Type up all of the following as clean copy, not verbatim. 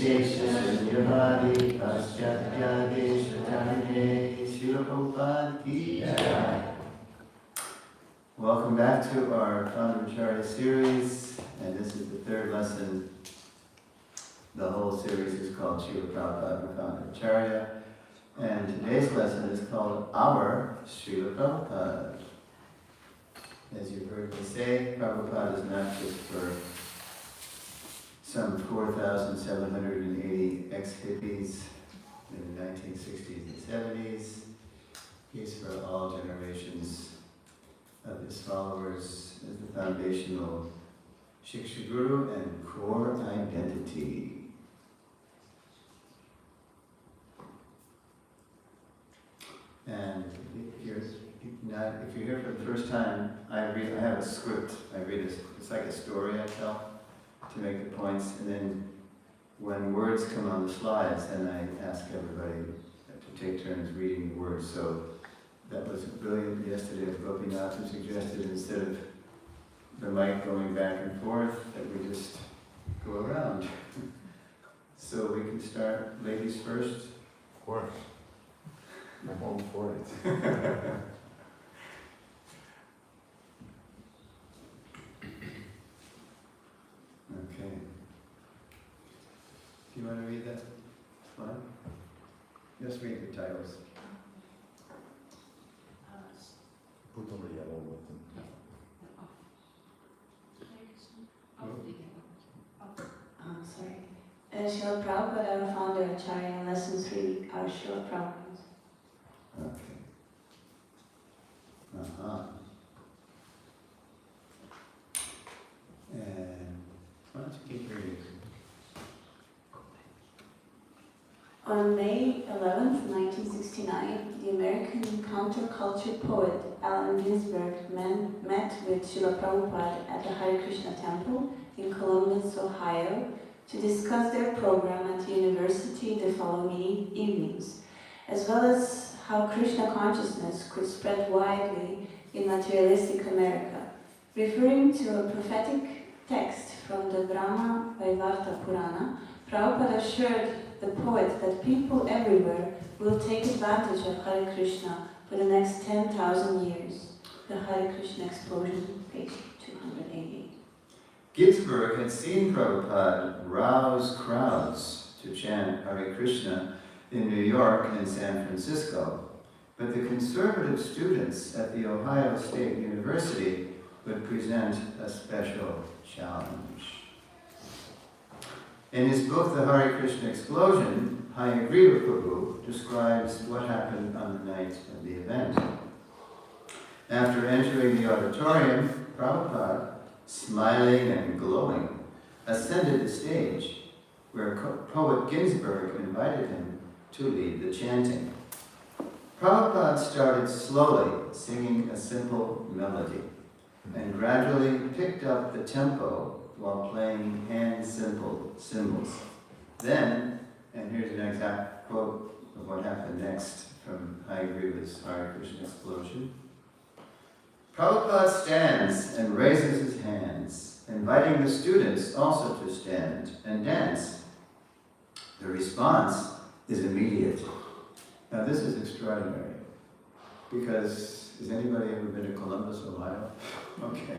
Visheshasanyavadi Paschatyadesh Srila Prabhupada Ki Jai. Welcome back to our Founder Acharya series, and this is the third lesson. The whole series is called Srila Prabhupada and Founder Acharya, and today's lesson is called Our Srila Prabhupada. As you've heard me say, Prabhupada is not just for some 4,780 ex-hippies in the 1960s and 70s. He's for all generations of his followers as the foundational Shiksha Guru and core identity. And if you're here for the first time, I have a script. I read it. It's like a story I tell to make the points, and then when words come on the slides, then I ask everybody to take turns reading the words. So that was brilliant yesterday as Gopinath suggested, instead of the mic going back and forth, that we just go around. So we can start, ladies first. Of course. I'm all for it. Okay. Do you want to read that slide? Just read the titles. Put on the yellow button. Sorry. Srila Prabhupada, our founder, Acharya, lesson 3, our Srila Prabhupada. Okay. And why don't you keep reading? On May 11th, 1969, the American counterculture poet Allen Ginsberg met with Srila Prabhupada at the Hare Krsna temple in Columbus, Ohio, to discuss their program at the university the following evenings, as well as how Krishna consciousness could spread widely in materialistic America. Referring to a prophetic text from the Brahma Vaivarta Purana, Prabhupada assured the poet that people everywhere will take advantage of Hare Krishna for the next 10,000 years. The Hare Krishna Explosion, page 288. Ginsberg had seen Prabhupada rouse crowds to chant Hare Krishna in New York and San Francisco, but the conservative students at the Ohio State University would present a special challenge. In his book, The Hare Krishna Explosion, Hayagriva Prabhu describes what happened on the night of the event. After entering the auditorium, Prabhupada, smiling and glowing, ascended the stage, where poet Ginsberg invited him to lead the chanting. Prabhupada started slowly singing a simple melody, and gradually picked up the tempo while playing hand cymbals. Then, and here's an exact quote of what happened next from Hayagriva's Hare Krishna Explosion. Prabhupada stands and raises his hands, inviting the students also to stand and dance. The response is immediate. Now this is extraordinary, because has anybody ever been to Columbus, Ohio? Okay,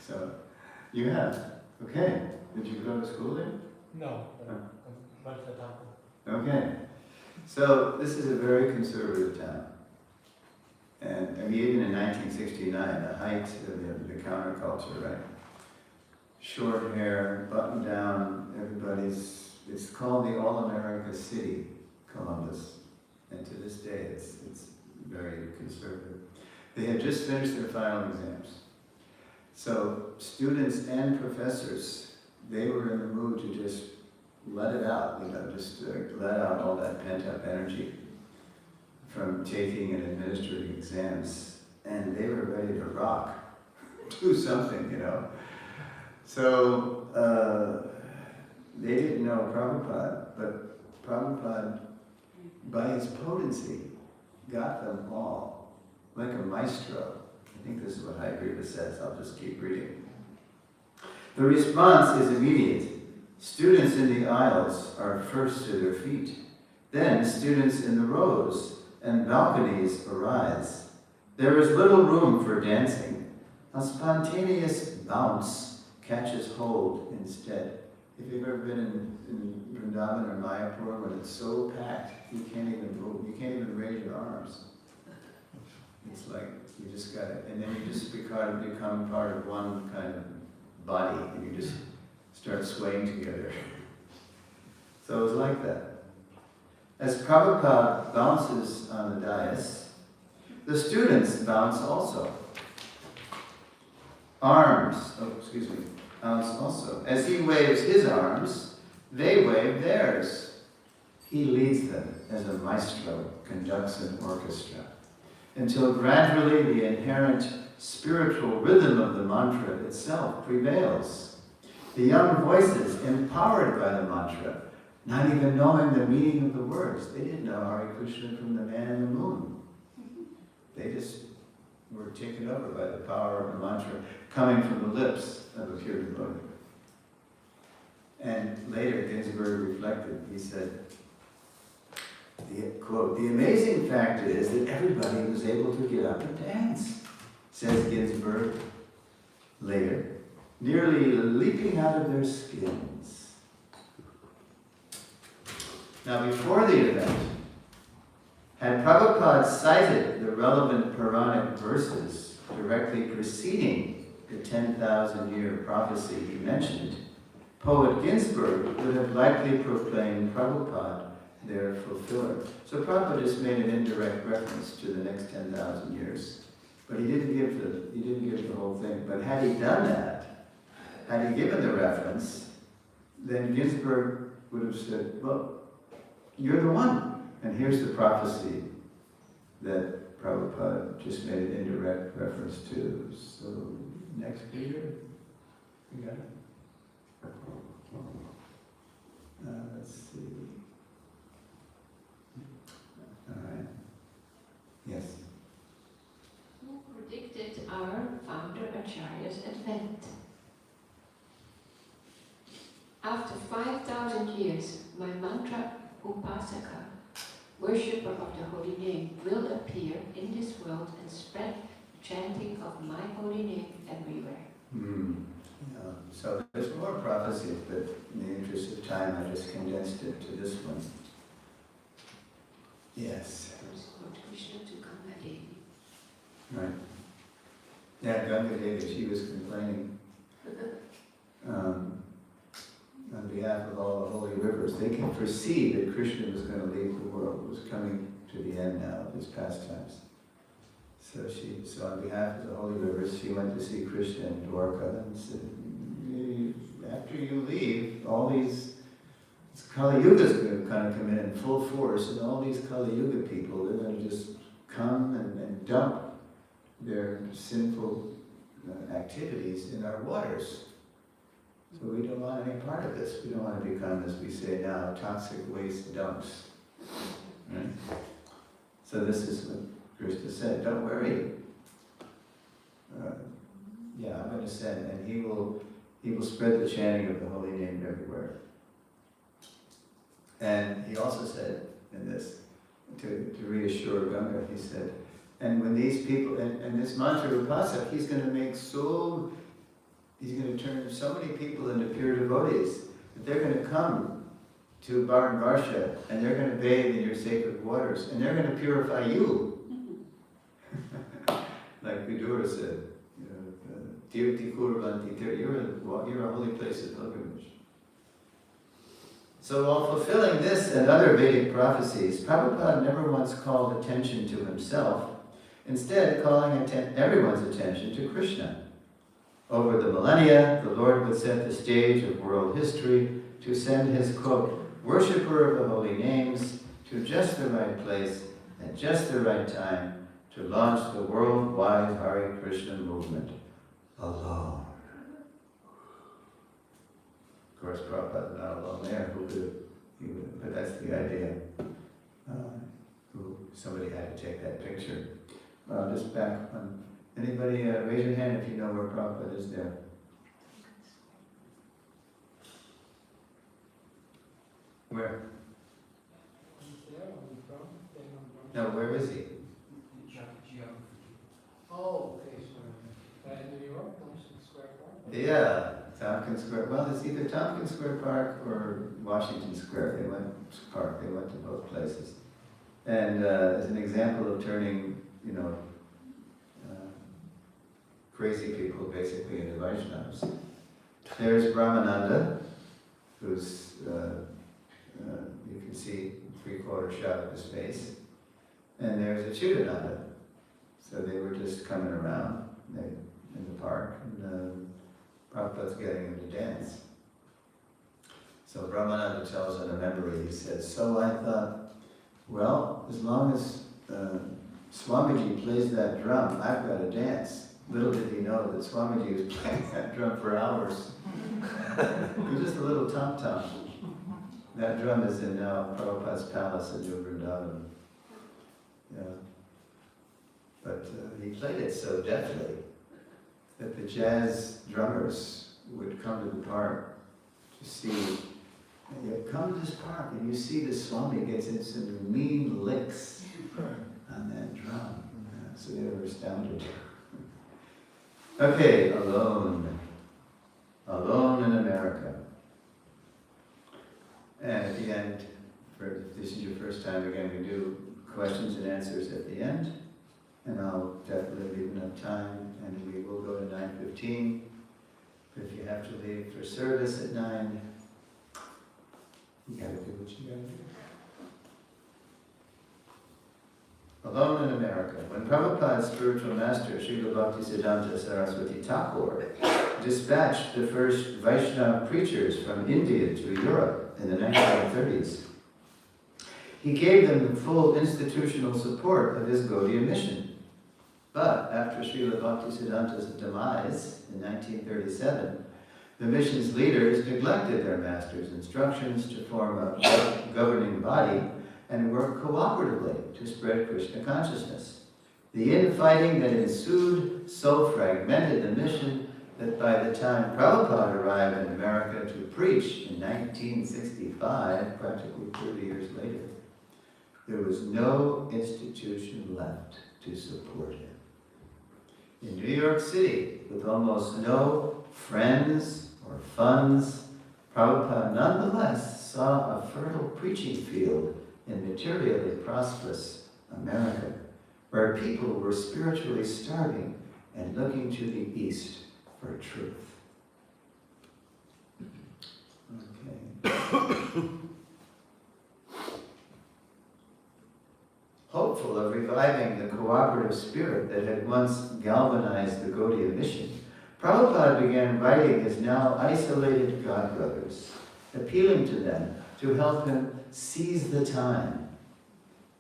so you have. Okay, did you go to school there? No, Okay, so this is a very conservative town. And I mean, even in 1969, the height of the counterculture, right? Short hair, button down, it's called the All-America City, Columbus. And to this day, it's very conservative. They had just finished their final exams. So students and professors, they were in the mood to just let it out, just let out all that pent-up energy from taking and administering exams. And they were ready to rock, do something, So they didn't know Prabhupada, but Prabhupada, by his potency, got them all, like a maestro. I think this is what Hayagriva says. I'll just keep reading. The response is immediate. Students in the aisles are first to their feet. Then students in the rows and balconies arise. There is little room for dancing. A spontaneous bounce catches hold instead. If you've ever been in Vrindavan or Mayapur, when it's so packed, you can't even move, you can't even raise your arms. It's like, you just got it, and then you just become part of one kind of body, and you just start swaying together. So it was like that. As Prabhupada bounces on the dais, the students bounce also. Bounce also. As he waves his arms, they wave theirs. He leads them as a maestro conducts an orchestra, until gradually the inherent spiritual rhythm of the mantra itself prevails. The young voices, empowered by the mantra, not even knowing the meaning of the words. They didn't know Hare Krishna from the man in the moon. They just were taken over by the power of the mantra coming from the lips of a pure devotee. And later Ginsberg reflected, he said, quote, "The amazing fact is that everybody was able to get up and dance," says Ginsberg later, "nearly leaping out of their skins." Now before the event, had Prabhupada cited the relevant Puranic verses directly preceding the 10,000-year prophecy he mentioned, poet Ginsberg would have likely proclaimed Prabhupada their fulfiller. So Prabhupada just made an indirect reference to the next 10,000 years. But he didn't give the whole thing. But had he done that, had he given the reference, then Ginsberg would have said, well, you're the one. And here's the prophecy that Prabhupada just made an indirect reference to. So, next figure. You got it? Let's see. All right. Yes. Who predicted our founder Acharya's advent? After 5,000 years, my mantra Upasaka, worshipper of the holy name, will appear in this world and spread the chanting of my holy name everywhere. Yeah. So there's more prophecies, but in the interest of time, I just condensed it to this one. Yes. First Lord Krishna to Ganga Devi. Right. Yeah, Ganga Devi, she was complaining on behalf of all the holy rivers. They can foresee that Krishna was going to leave the world. It was coming to the end now of his pastimes. So on behalf of the holy rivers, she went to see Krishna in Dwarka and said, after you leave, all these Kali Yuga's going to kind of come in full force, and all these Kali Yuga people, they're going to just come and dump their sinful activities in our waters. So we don't want any part of this. We don't want to become, as we say now, toxic waste dumps. Right? So this is what Krishna said, don't worry. I'm going to send, and he will spread the chanting of the holy name everywhere. And he also said in this, to reassure Ganga, he said, and when these people, and this mantra Upasaka, he's going to turn so many people into pure devotees that they're going to come to Varsha and they're going to bathe in your sacred waters and they're going to purify you. Like Vidura said, Tirti Kurvanti, you're a holy place of pilgrimage. So while fulfilling this and other Vedic prophecies, Prabhupada never once called attention to himself, instead calling everyone's attention to Krishna. Over the millennia, the Lord would set the stage of world history to send his, quote, worshipper of the holy names to just the right place at just the right time to launch the worldwide Hare Krishna movement alone. Of course, Prabhupada's not alone there, but that's the idea. Somebody had to take that picture. Just back on. Anybody raise your hand if you know where Prabhupada is there. Where? No, where is he? Oh, okay, sorry. In New York, Washington Square Park? Yeah, Tompkins Square. Well, it's either Tompkins Square Park or Washington Square. They went to both places. And as an example of turning, crazy people basically into Vaishnavas. There's Brahmananda, who's, you can see 3/4 shot of his face. And there's Achyutananda. So they were just coming around in the park, and Prabhupada's getting them to dance. So Brahmananda tells in a memory, he says, so I thought, well, as long as Swamiji plays that drum, I've got to dance. Little did he know that Swamiji was playing that drum for hours. It was just a little tom-tom. That drum is in now Prabhupada's palace in New Vrindavan. Yeah. But he played it so deftly that the jazz drummers would come to the park to see. You come to this park and you see the Swami gets in some mean licks on that drum. So they were astounded. Okay, alone. Alone in America. And at the end, if this is your first time, again, we do questions and answers at the end. And I'll definitely leave enough time, and we will go to 9:15. If you have to leave for service at 9, you gotta do what you gotta do. Alone in America. When Prabhupada's spiritual master, Srila Bhaktisiddhanta Saraswati Thakur, dispatched the first Vaishnava preachers from India to Europe in the 1930s, he gave them the full institutional support of his Gaudiya mission. But after Srila Bhaktisiddhanta's demise in 1937, the mission's leaders neglected their master's instructions to form a governing body and work cooperatively to spread Krishna consciousness. The infighting that ensued so fragmented the mission that by the time Prabhupada arrived in America to preach in 1965, practically 30 years later, there was no institution left to support him. In New York City, with almost no friends or funds, Prabhupada nonetheless saw a fertile preaching field in materially prosperous America, where people were spiritually starving and looking to the East for truth. Okay. Hopeful of reviving the cooperative spirit that had once galvanized the Gaudiya mission, Prabhupada began writing his now isolated godbrothers, appealing to them to help him seize the time.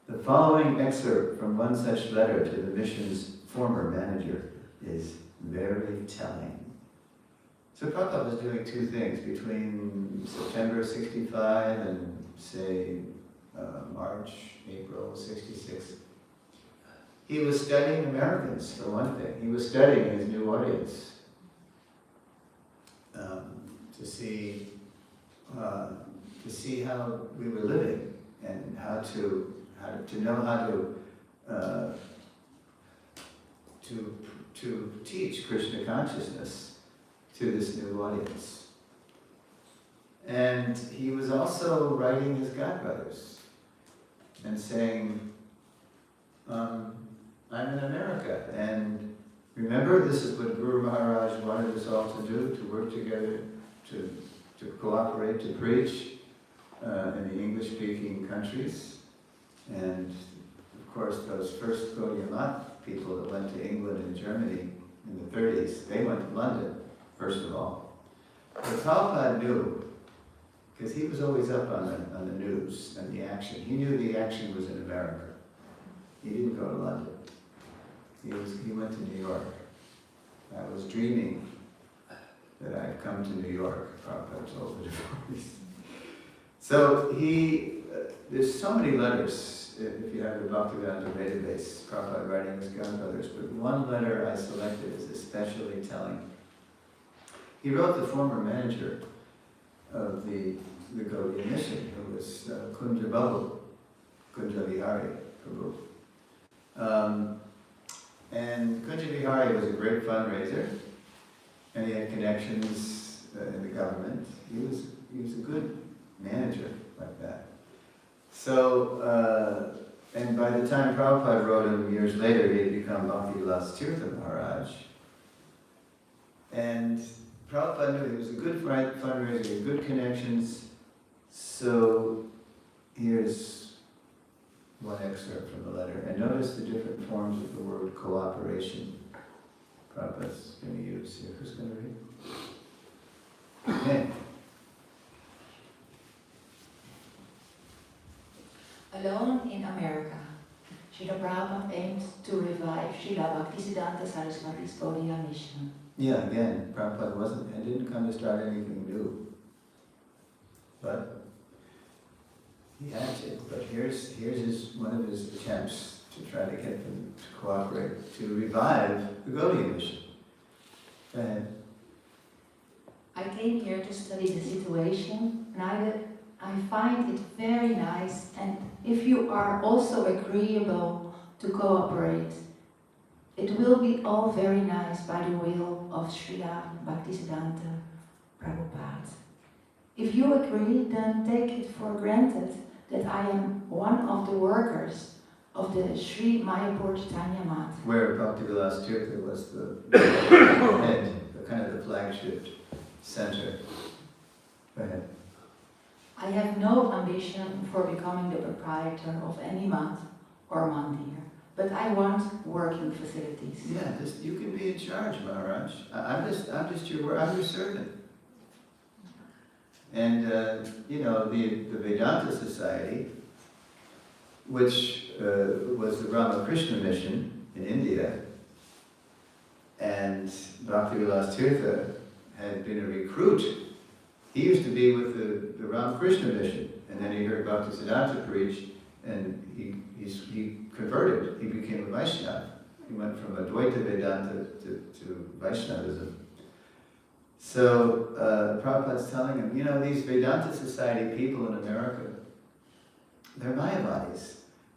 The following excerpt from one such letter to the mission's former manager is very telling. So Prabhupada was doing two things between September 65 and, say, March, April 66. He was studying Americans, for one thing. He was studying his new audience to see how we were living and how to teach Krishna consciousness to this new audience. And he was also writing his godbrothers and saying, I'm in America, and remember, this is what Guru Maharaj wanted us all to do, to work together, to cooperate, to preach in the English-speaking countries. And of course, those first Gaudiya Math people that went to England and Germany in the 30s, they went to London, first of all. But Prabhupada knew, because he was always up on the news and the action. He knew the action was in America. He didn't go to London. He went to New York. I was dreaming that I'd come to New York, Prabhupada told the devotees. So there's so many letters, if you have the Bhaktivedanta database, Prabhupada writing his godbrothers, but one letter I selected is especially telling. He wrote the former manager of the Gaudiya mission, who was was Kunja Vihari Prabhu. And Kunja Vihari was a great fundraiser, and he had connections in the government. He was a good manager like that. So, and by the time Prabhupada wrote him years later, he had become Bhakti-Vilas Tirtha Maharaj. And Prabhupada knew he was a good fundraiser, he had good connections. So here's one excerpt from the letter. And notice the different forms of the word cooperation Prabhupada's going to use here. Who's going to read? Okay. Alone in America, Srila Prabhupada aimed to revive Srila Bhaktisiddhanta Saraswati's Gaudiya mission. Yeah, again, Prabhupada didn't come to start anything new. But he had to. But here's one of his attempts to try to get them to cooperate, to revive the Gaudiya mission. Go ahead. I came here to study the situation, and I find it very nice, and if you are also agreeable to cooperate, it will be all very nice by the will of Srila Bhaktisiddhanta Prabhupada. If you agree, then take it for granted that I am one of the workers of the Sri Mayapur Chaitanya Math. Where Bhakti-Vilas Tirtha was the head, the kind of the flagship center. Go ahead. I have no ambition for becoming the proprietor of any math or mandir, but I want working facilities. Yeah, you can be in charge, Maharaj. I'm just your servant. And the Vedanta Society, which was the Ramakrishna mission in India, and Bhakti-Vilas Tirtha had been a recruit. He used to be with the Ramakrishna mission, and then he heard Bhaktisiddhanta preach, and he converted. He became a Vaishnava. He went from Advaita Vedanta to Vaishnavism. So Prabhupada's telling him, these Vedanta Society people in America, they're Mayavadis,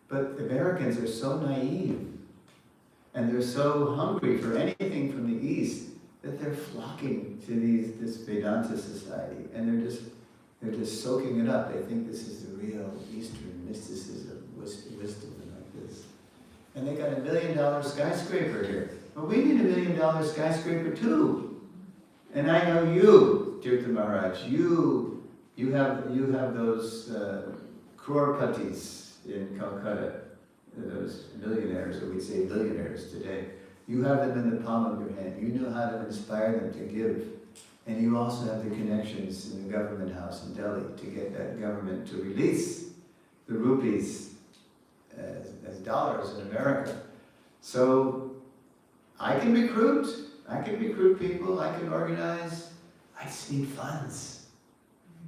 but Americans are so naive, and they're so hungry for anything from the East that they're flocking to this Vedanta Society, and they're just soaking it up. They think this is the real Eastern mysticism, wisdom like this. And they got $1 million skyscraper here. Well, we need $1 million skyscraper too. And I know you, Tirtha Maharaj, you have those crore-patis in Calcutta, those millionaires, or we say billionaires today. You have them in the palm of your hand. You know how to inspire them to give. And you also have the connections in the government house in Delhi to get that government to release the rupees as dollars in America. So I can recruit people, I can organize. I just need funds.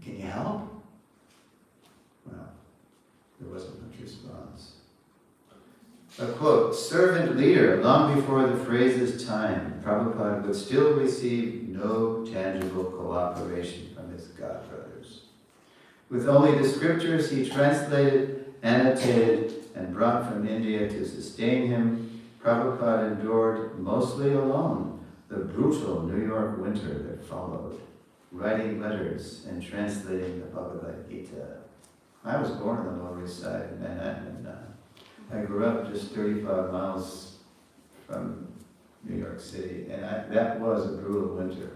Can you help? Well, there wasn't much response. A quote, servant leader, long before the phrase's time, Prabhupada would still receive no tangible cooperation from his godbrothers. With only the scriptures he translated, annotated, and brought from India to sustain him, Prabhupada endured mostly alone the brutal New York winter that followed, writing letters and translating the Bhagavad Gita. I was born on the Lower East Side of Manhattan, and I grew up just 35 miles from New York City, and that was a brutal winter.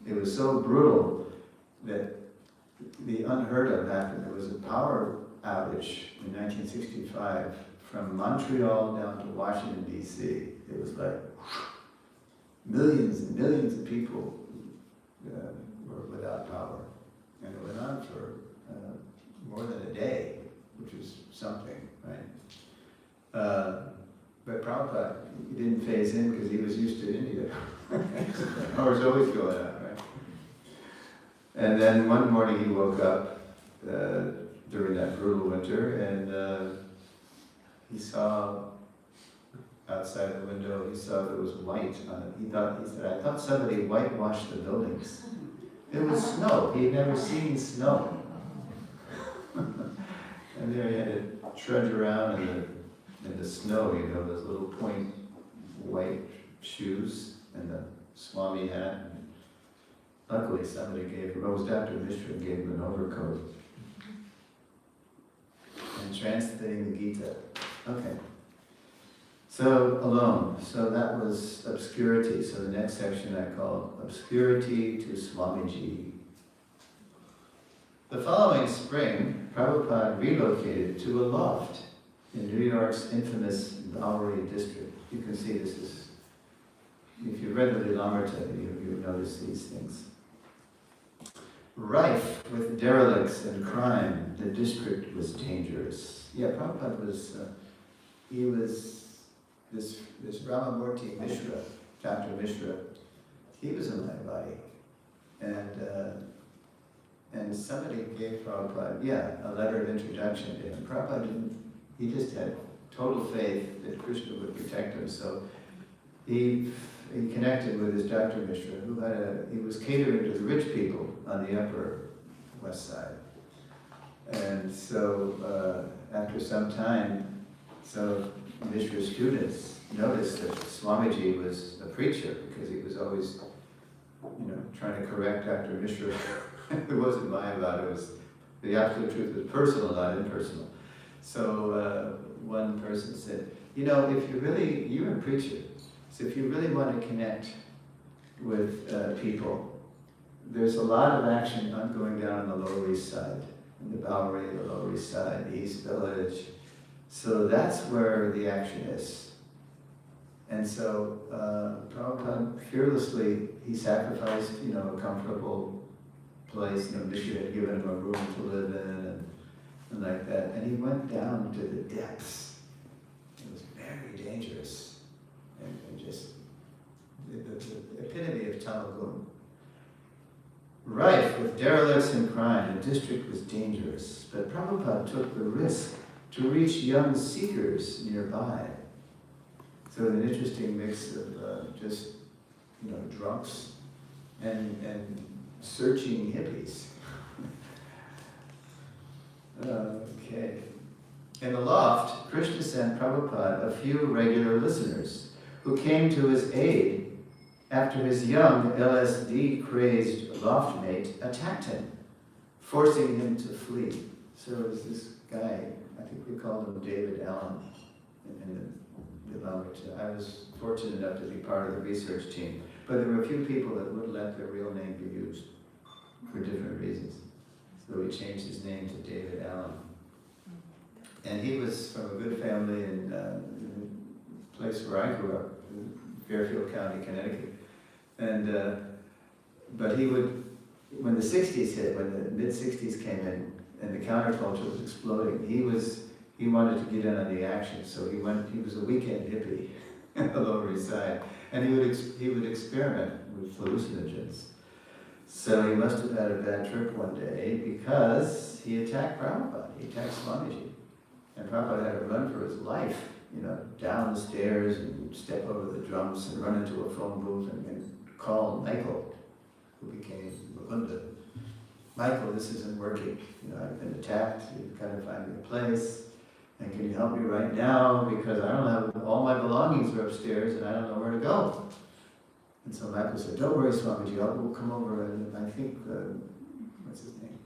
It was so brutal that the unheard of happened. There was a power outage in 1965 from Montreal down to Washington, D.C. It was like millions and millions of people were without power. And it went on for more than a day, which was something, right? But Prabhupada, he didn't phase in because he was used to India. Power was always going on, right? And then one morning he woke up during that brutal winter, and he saw outside the window, he saw there was white on it. He said, I thought somebody whitewashed the buildings. It was snow. He had never seen snow. and there he had to trudge around in the snow, you know, those little point white shoes and the Swami hat. And luckily somebody rose Dr. Mishra and gave him an overcoat. And translating the Gita. Okay. So, alone. So that was obscurity. So the next section I call Obscurity to Swamiji. The following spring, Prabhupada relocated to a loft in New York's infamous Bowery district. You can see this is, if you've read the Lilamrita, you've noticed these things. Rife with derelicts and crime, the district was dangerous. Yeah, Prabhupada was, he was, this Ramamurti Mishra, Dr. Mishra, he was a Mayavadi. And somebody gave Prabhupada, a letter of introduction to him. Prabhupada didn't, he just had total faith that Krishna would protect him. So he connected with his Dr. Mishra, he was catering to the rich people on the Upper West Side. And so after some time, so Mishra's students noticed that Swamiji was a preacher because he was always, trying to correct Dr. Mishra. It wasn't Mayavad, it was, the absolute truth was personal, not impersonal. So one person said, you're a preacher, so if you really want to connect with people, there's a lot of action going down on the Lower East Side, in the Bowery, the Lower East Side, the East Village. So that's where the action is. And so Prabhupada fearlessly, he sacrificed, a comfortable place, Mishra had given him a room to live in and like that. And he went down to the depths. It was very dangerous. And just the epitome of Tamagum. Rife with derelicts and crime, the district was dangerous. But Prabhupada took the risk to reach young seekers nearby. So an interesting mix of drunks and searching hippies. Okay. In the loft, Krishna sent Prabhupada a few regular listeners who came to his aid after his young LSD-crazed loft mate attacked him, forcing him to flee. So it was this guy, I think we called him David Allen in the Lilamrita. I was fortunate enough to be part of the research team, but there were a few people that wouldn't let their real name be used for different reasons. So we changed his name to David Allen. And he was from a good family in the place where I grew up, in Fairfield County, Connecticut. And but he would, when the 60s hit, when the mid-60s came in and the counterculture was exploding, he wanted to get in on the action. So he was a weekend hippie at the Lower East Side. And he would experiment with hallucinogens. So he must have had a bad trip one day because he attacked Prabhupada. He attacked Swamiji. And Prabhupada had to run for his life, down the stairs and step over the drums and run into a phone booth and call Michael, who became Mukunda. Michael, this isn't working. I've been attacked. You've got to find me a place. And can you help me right now? Because I don't have, all my belongings are upstairs and I don't know where to go. And so Michael said, don't worry, Swamiji, we'll come over and I think, what's his name?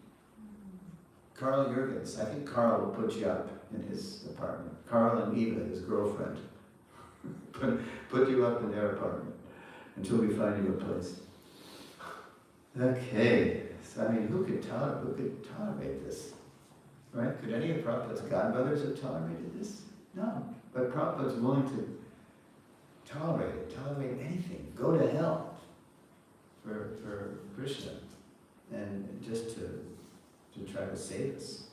Carl Jurgens. I think Carl will put you up in his apartment. Carl and Eva, his girlfriend, put you up in their apartment until we find you a place. Okay, so who could tolerate this? Right? Could any of Prabhupada's godbrothers have tolerated this? No. But Prabhupada's willing to tolerate anything, go to hell for Krishna, and just to try to save us.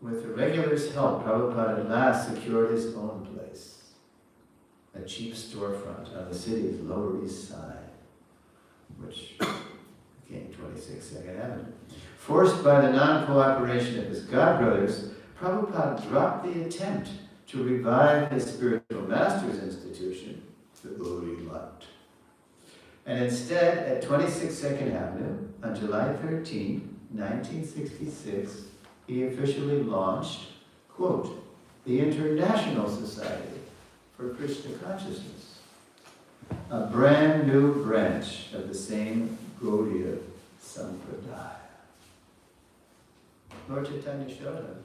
With the regulars' help, Prabhupada at last secured his own place, a cheap storefront on the city's Lower East Side, which became 26 Second Avenue. Forced by the non-cooperation of his godbrothers, Prabhupada dropped the attempt to revive his spiritual master's institution, the Uri Mat. And instead, at 26 Second Avenue, on July 13, 1966, he officially launched, quote, the International Society for Krishna Consciousness, a brand new branch of the same Gaudiya Sampradaya. Lord Chaitanya showed them.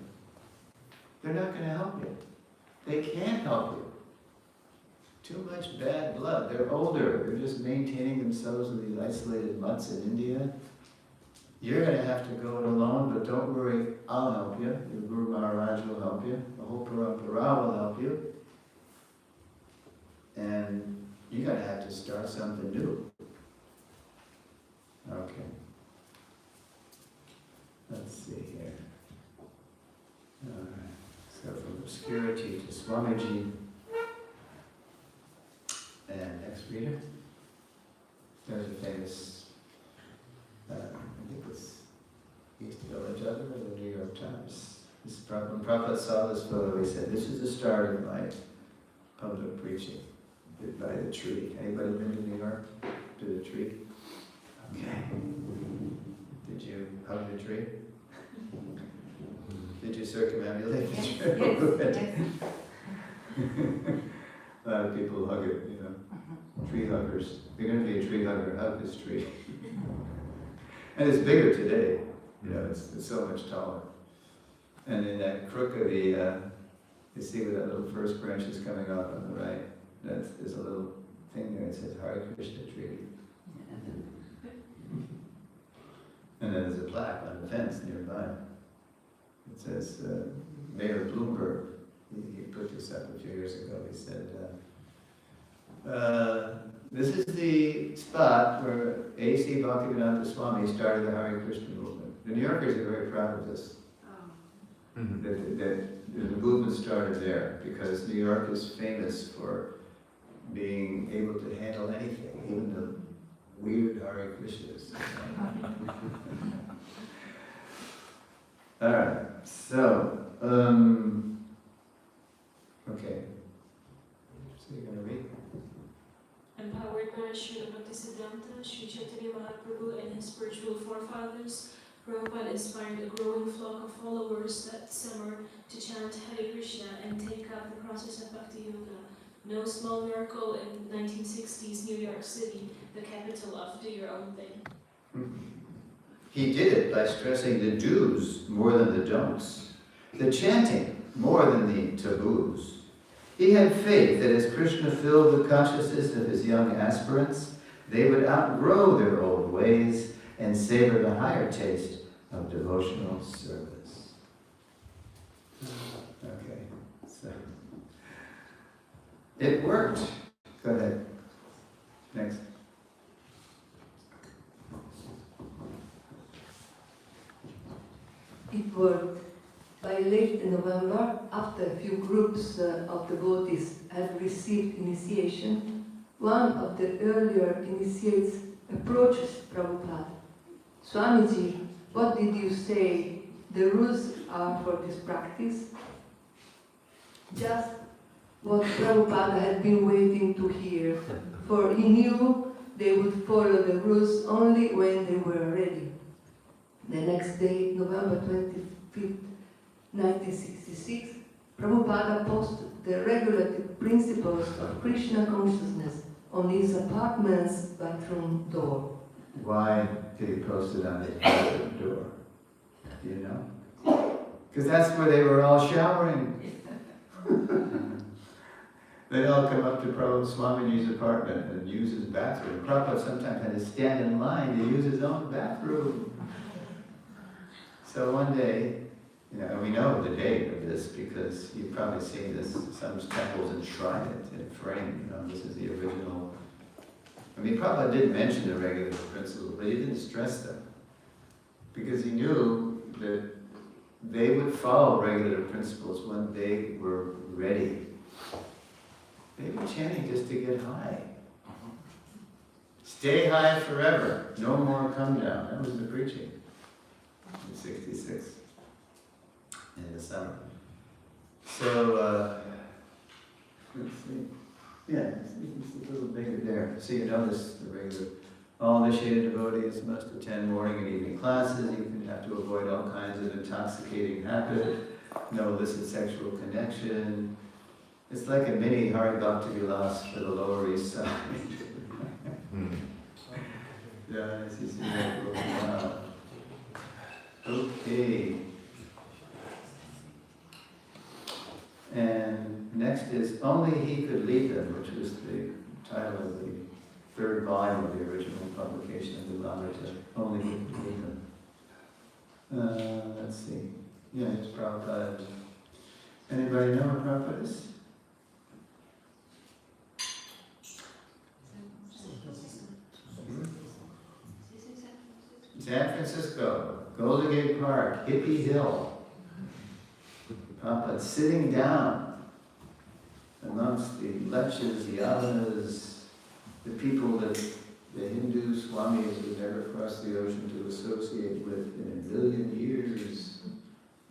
They're not going to help you. They can't help you. Too much bad blood. They're older. They're just maintaining themselves in these isolated mutts in India. You're going to have to go it alone, but don't worry, I'll help you. Your Guru Maharaj will help you. The whole Parampara will help you. And you're going to have to start something new. Okay. Let's see here. All right. So from obscurity to Swamiji. And next reader. There's a famous, I think it's East Village Other or the New York Times. When Prabhupada saw this photo, he said, this is the start of my public preaching by the tree. Anybody been to New York? To the tree? Okay. Did you hug the tree? Did you circumambulate the tree? Yes. A lot of people hug it, you know. Tree huggers. If you're going to be a tree hugger, hug this tree. And it's bigger today. You know, it's so much taller. And in that crook of the, you see where that little first branch is coming off on the right. There's a little thing there that says Hare Krishna tree. And then there's a plaque on the fence nearby. It says, Mayor Bloomberg, he put this up a few years ago. He said, this is the spot where A.C. Bhaktivedanta Swami started the Hare Krishna movement. The New Yorkers are very proud of this. That the movement started there because New York is famous for being able to handle anything, even the weird Hare Krishnas. All right, so, okay. So you're going to read? Empowered by Srila Bhaktisiddhanta, Sri Chaitanya Mahaprabhu and his spiritual forefathers, Prabhupada inspired a growing flock of followers that summer to chant Hare Krishna and take up the process of Bhakti Yoga. No small miracle in 1960s New York City, the capital of do your own thing. He did it by stressing the do's more than the don'ts, the chanting more than the taboos. He had faith that as Krishna filled the consciousness of his young aspirants, they would outgrow their old ways and savor the higher taste of devotional service. Okay, so it worked. Go ahead. Next. It worked. By late November, after a few groups of devotees had received initiation, one of the earlier initiates approaches Prabhupada. Swamiji, what did you say the rules are for this practice? Just what Prabhupada had been waiting to hear, for he knew they would follow the rules only when they were ready. The next day, November 25th, 1966, Prabhupada posted the regulative principles of Krishna consciousness on his apartment's bathroom door. Why did he post it on his bathroom door? Do you know? Because that's where they were all showering. They'd all come up to Prabhupada Swamiji's apartment and use his bathroom. Prabhupada sometimes had to stand in line to use his own bathroom. So one day, you know, and we know the date of this because you've probably seen this, some temples enshrine it in frame, you know, this is the original. I mean, Prabhupada did mention the regular principles, but he didn't stress them. Because he knew that they would follow regular principles when they were ready. They were chanting just to get high. Stay high forever, no more come down. That was the preaching in 66, in the summer. So, let's see. Yeah, it's a little bigger there. So you notice the regular, All initiated devotees must attend morning and evening classes. You have to avoid all kinds of intoxicating habits. No illicit sexual connection. It's like a mini Hare Bhakti Vilas for the Lower East Side. Yeah, I see that. Wow. Okay. And next is Only He Could Lead Them, which was the title of the third volume of the original publication of the Lamrita. Only He Could Lead Them. Let's see. Yeah, it's Prabhupada. Anybody know what Prabhupada is? San Francisco, Golden Gate Park, Hippie Hill. Prabhupada sitting down amongst the lectures, the avanas, the people that the Hindu swamis would never cross the ocean to associate with in a million years.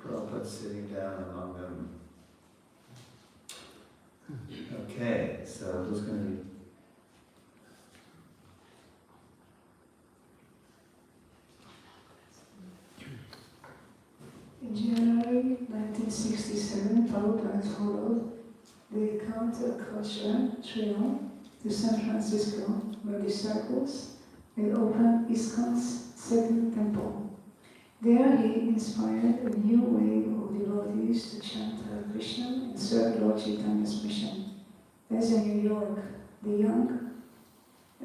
Prabhupada sitting down among them. Okay, so who's going to be? In January 1967, Prabhupada followed the counterculture trail to San Francisco, where disciples had opened ISKCON's second temple. There he inspired a new wave of devotees to chant Hare Krishna and serve Lord Chaitanya's mission. As in New York, the young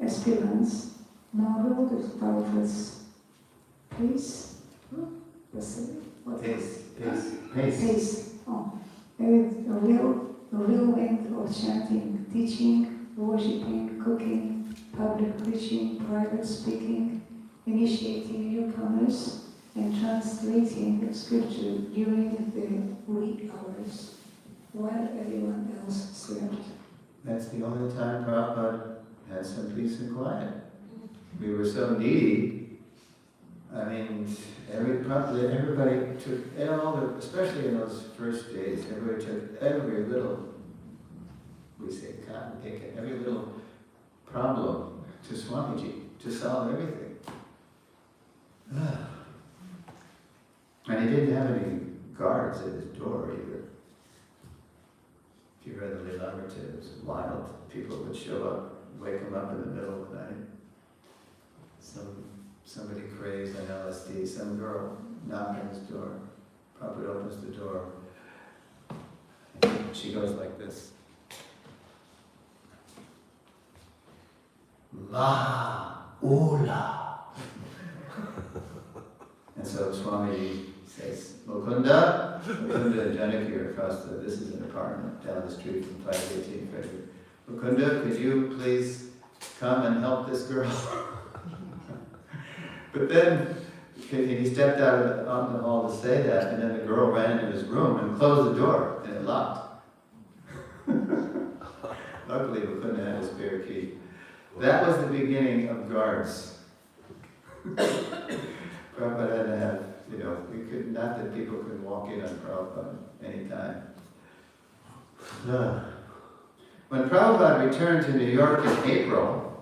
aspirants marveled at Prabhupada's pace. Pace. Oh, with a whirlwind of chanting, teaching, worshipping, cooking, public preaching, private speaking, initiating newcomers, and translating scripture during the wee hours, while everyone else slept. That's the only time Prabhupada had some peace and quiet. We were so needy. I mean, everybody took, especially in those first days, everybody took every little, we say cotton pick, every little problem to Swamiji to solve everything. And he didn't have any guards at his door either. If you read the Lilamrita, it was wild. People would show up, wake him up in the middle of the night. Somebody crazed on LSD, some girl knocked on his door. Prabhupada opens the door. And she goes like this. La Ula. And so Swami says, Mukunda and Janaki are across this is an apartment down the street from 518 Frederick. Mukunda, could you please come and help this girl? But then he stepped out on the hall to say that, and then the girl ran into his room and closed the door, and it locked. Luckily, we couldn't have a spare key. That was the beginning of guards. Prabhupada had to have, not that people could walk in on Prabhupada anytime. When Prabhupada returned to New York in April,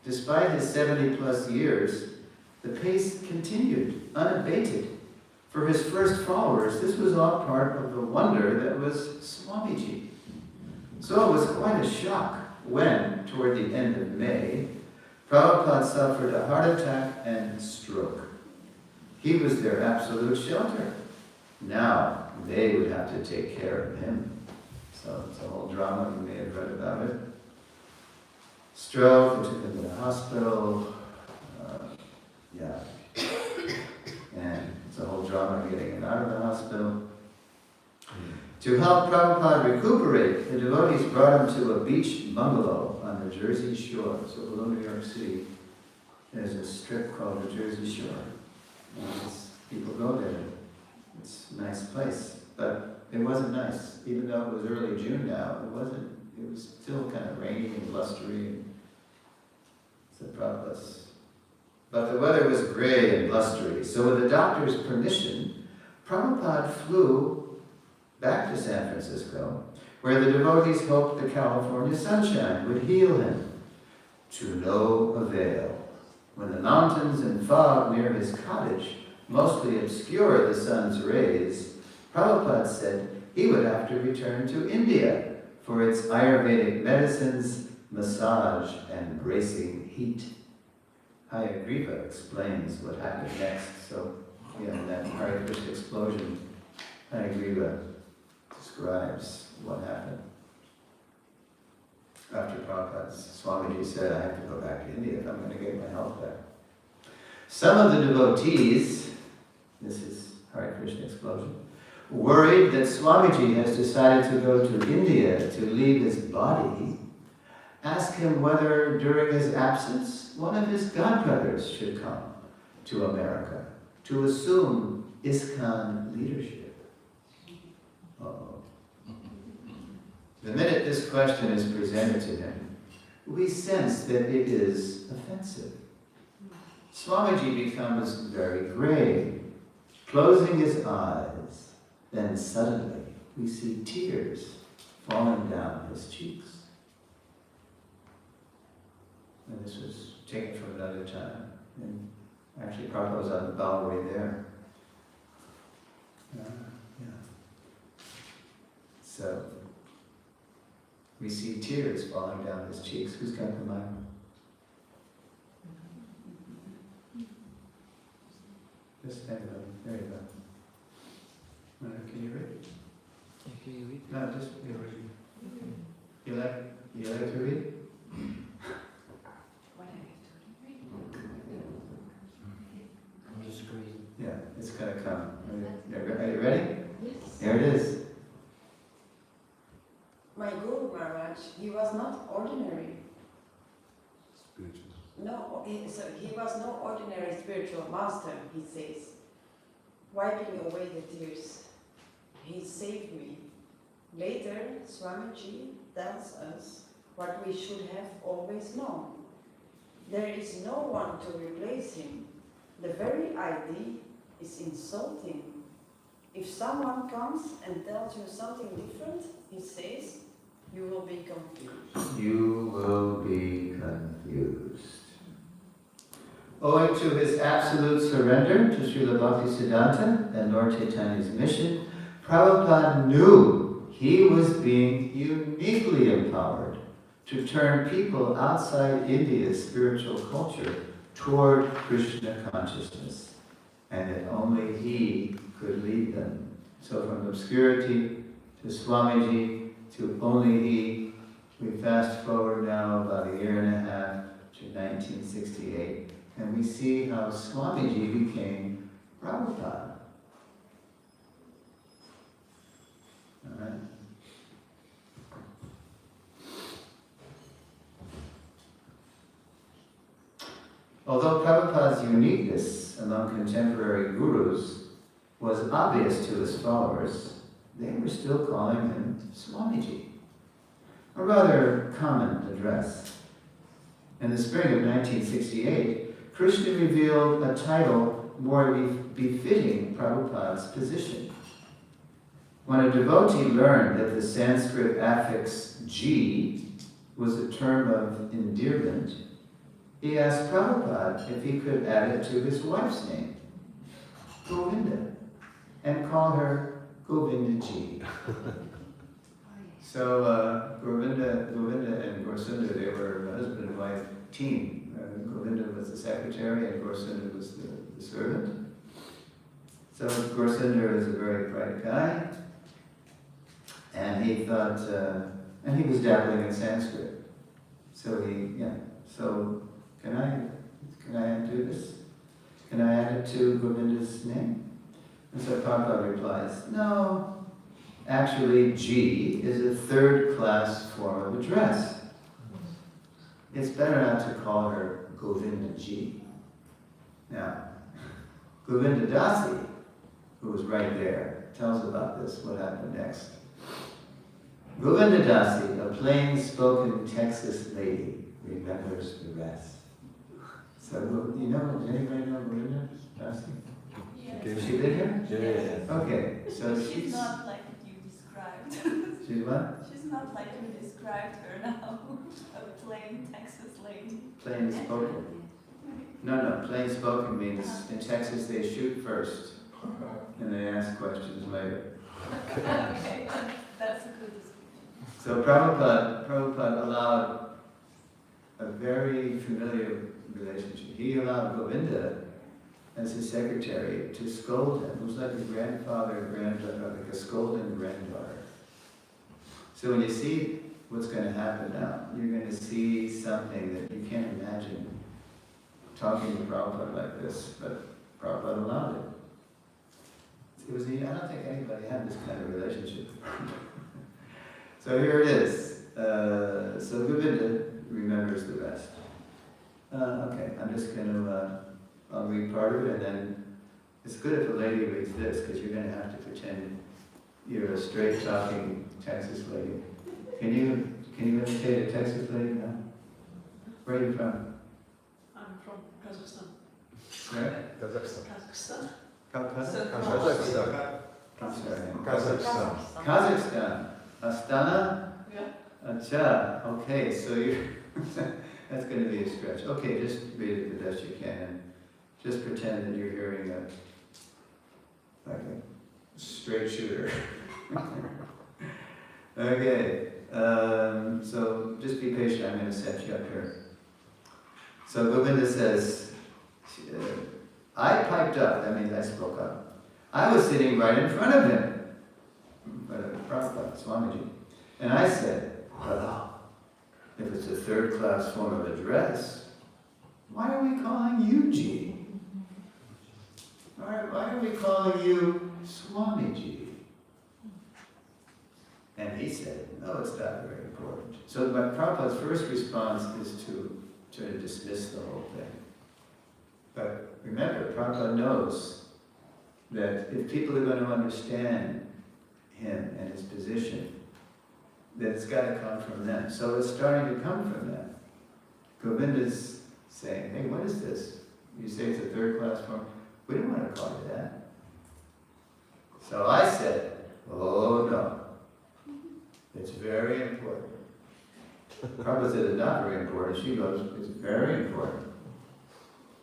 despite his 70 plus years, the pace continued, unabated. For his first followers, this was all part of the wonder that was Swamiji. So it was quite a shock when, toward the end of May, Prabhupada suffered a heart attack and stroke. He was their absolute shelter. Now, they would have to take care of him. So it's a whole drama, you may have read about it. Stroke, they took him to the hospital. And it's a whole drama getting him out of the hospital. To help Prabhupada recuperate, the devotees brought him to a beach bungalow on the Jersey Shore. So below New York City, there's a strip called the Jersey Shore. And people go there. It's a nice place. But it wasn't nice. Even though it was early June now, it was still kind of rainy and blustery. And so Prabhupada's. But the weather was gray and blustery. So with the doctor's permission, Prabhupada flew back to San Francisco, where the devotees hoped the California sunshine would heal him. To no avail. When the mountains and fog near his cottage mostly obscure the sun's rays, Prabhupada said he would have to return to India for its Ayurvedic medicines, massage, and bracing heat. Hayagriva explains what happened next. So, in that Hare Krishna explosion, Hayagriva describes what happened. After Prabhupada's Swamiji said, I have to go back to India if I'm going to get my health back. Some of the devotees, this is Hare Krishna explosion, worried that Swamiji has decided to go to India to leave his body, asked him whether during his absence one of his godbrothers should come to America to assume ISKCON leadership. Uh-oh. The minute this question is presented to him, we sense that it is offensive. Swamiji becomes very grave, closing his eyes. Then suddenly we see tears falling down his cheeks. And this was taken from another time. And actually, Prabhupada was on the Bowery there. Yeah. So, we see tears falling down his cheeks. Who's got the mic? Just stand up. There you go. Can you read? Can you read? No, just read. You like to read? What I have to read? On the screen. Yeah, it's gonna come. Are you ready? Yes. Here it is. My Guru Maharaj, he was not ordinary. Spiritual. No, he was no ordinary spiritual master, he says. Wiping away the tears. He saved me. Later, Swamiji tells us what we should have always known. There is no one to replace him. The very idea is insulting. If someone comes and tells you something different, he says, you will be confused. You will be confused. Owing to his absolute surrender to Srila Bhaktisiddhanta and Lord Chaitanya's mission, Prabhupada knew he was being uniquely empowered to turn people outside India's spiritual culture toward Krishna consciousness, and that only he could lead them. So from obscurity to Swamiji to only he, we fast forward now about a year and a half to 1968, and we see how Swamiji became Prabhupada. All right. Although Prabhupada's uniqueness among contemporary gurus was obvious to his followers, they were still calling him Swamiji, a rather common address. In the spring of 1968, Krishna revealed a title more befitting Prabhupada's position. When a devotee learned that the Sanskrit affix G was a term of endearment, he asked Prabhupada if he could add it to his wife's name, Govinda, and call her Govinda Ji. So Govinda and Gorsunda, they were a husband and wife team. Govinda was the secretary and Gorsunda was the servant. So Gorsunda is a very bright guy, and he thought, and he was dabbling in Sanskrit. So so can I do this? Can I add it to Govinda's name? And so Prabhupada replies, no, actually G is a third-class form of address. It's better not to call her Govinda Ji. Now, Govinda Dasi, who was right there, tells about this, what happened next. Govinda Dasi, a plain-spoken Texas lady, remembers the rest. So, you know, does anybody know Govinda Dasi? Yes. She live here? Yeah. Okay, so She's not like you described. She's what? She's not like you described her now. A plain Texas lady. Plain spoken. No, plain spoken means in Texas they shoot first and they ask questions later. Okay, that's a good description. So Prabhupada allowed a very familiar relationship. He allowed Govinda as his secretary to scold him. It was like a grandfather and granddaughter, like a scolding granddaughter. So when you see what's going to happen now, you're going to see something that you can't imagine talking to Prabhupada like this, but Prabhupada allowed it. I don't think anybody had this kind of relationship. So here it is. So Govinda remembers the rest. Okay, I'm just going to, I'll read part of it, and then it's good if a lady reads this, because you're going to have to pretend you're a straight-talking Texas lady. Can you imitate a Texas lady now? Where are you from? I'm from Kazakhstan. Where? Kazakhstan. Kazakhstan. Kazakhstan. Kazakhstan. Kazakhstan. Astana? Yeah. Acharya. Okay, so you're that's going to be a stretch. Okay, just read it the best you can, and just pretend that you're hearing like a straight shooter. Okay, so just be patient. I'm going to set you up here. So Govinda says, I piped up. That means I spoke up. I was sitting right in front of him, Prabhupada, Swamiji, and I said, well, if it's a third-class form of address, why are we calling you Ji? Why are we calling you Swamiji? And he said, no, it's not very important. So my Prabhupada's first response is to try to dismiss the whole thing. But remember, Prabhupada knows that if people are going to understand him and his position, that it's got to come from them. So it's starting to come from them. Govinda's saying, hey, what is this? You say it's a third-class form. We don't want to call you that. So I said, oh no, it's very important. Prabhupada said it's not very important. She goes, it's very important.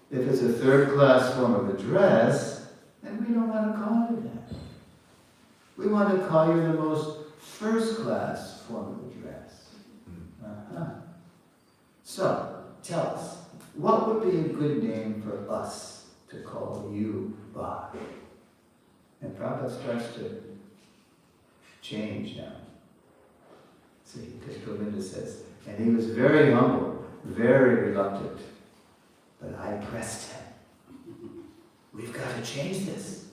If it's a third-class form of address, then we don't want to call you that. We want to call you the most first-class form of address. So, tell us, what would be a good name for us to call you by? And Prabhupada starts to change now. See, because Govinda says, and he was very humble, very reluctant. But I pressed him. We've got to change this.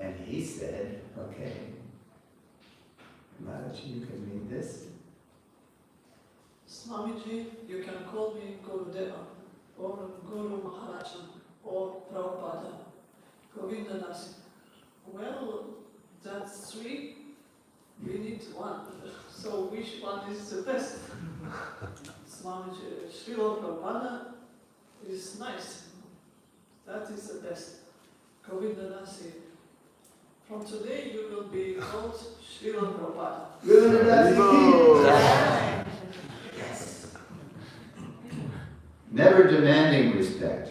And he said, okay, Maharaji, you can read this. Swamiji, you can call me Gurudeva, or Guru Maharaja, or Prabhupada, Govinda Nasi. Well, that's three. We need one. So which one is the best? Swamiji, Srila Prabhupada is nice. That is the best. Govinda Nasi. From today you will be called Srila Prabhupada. Yes. Never demanding respect,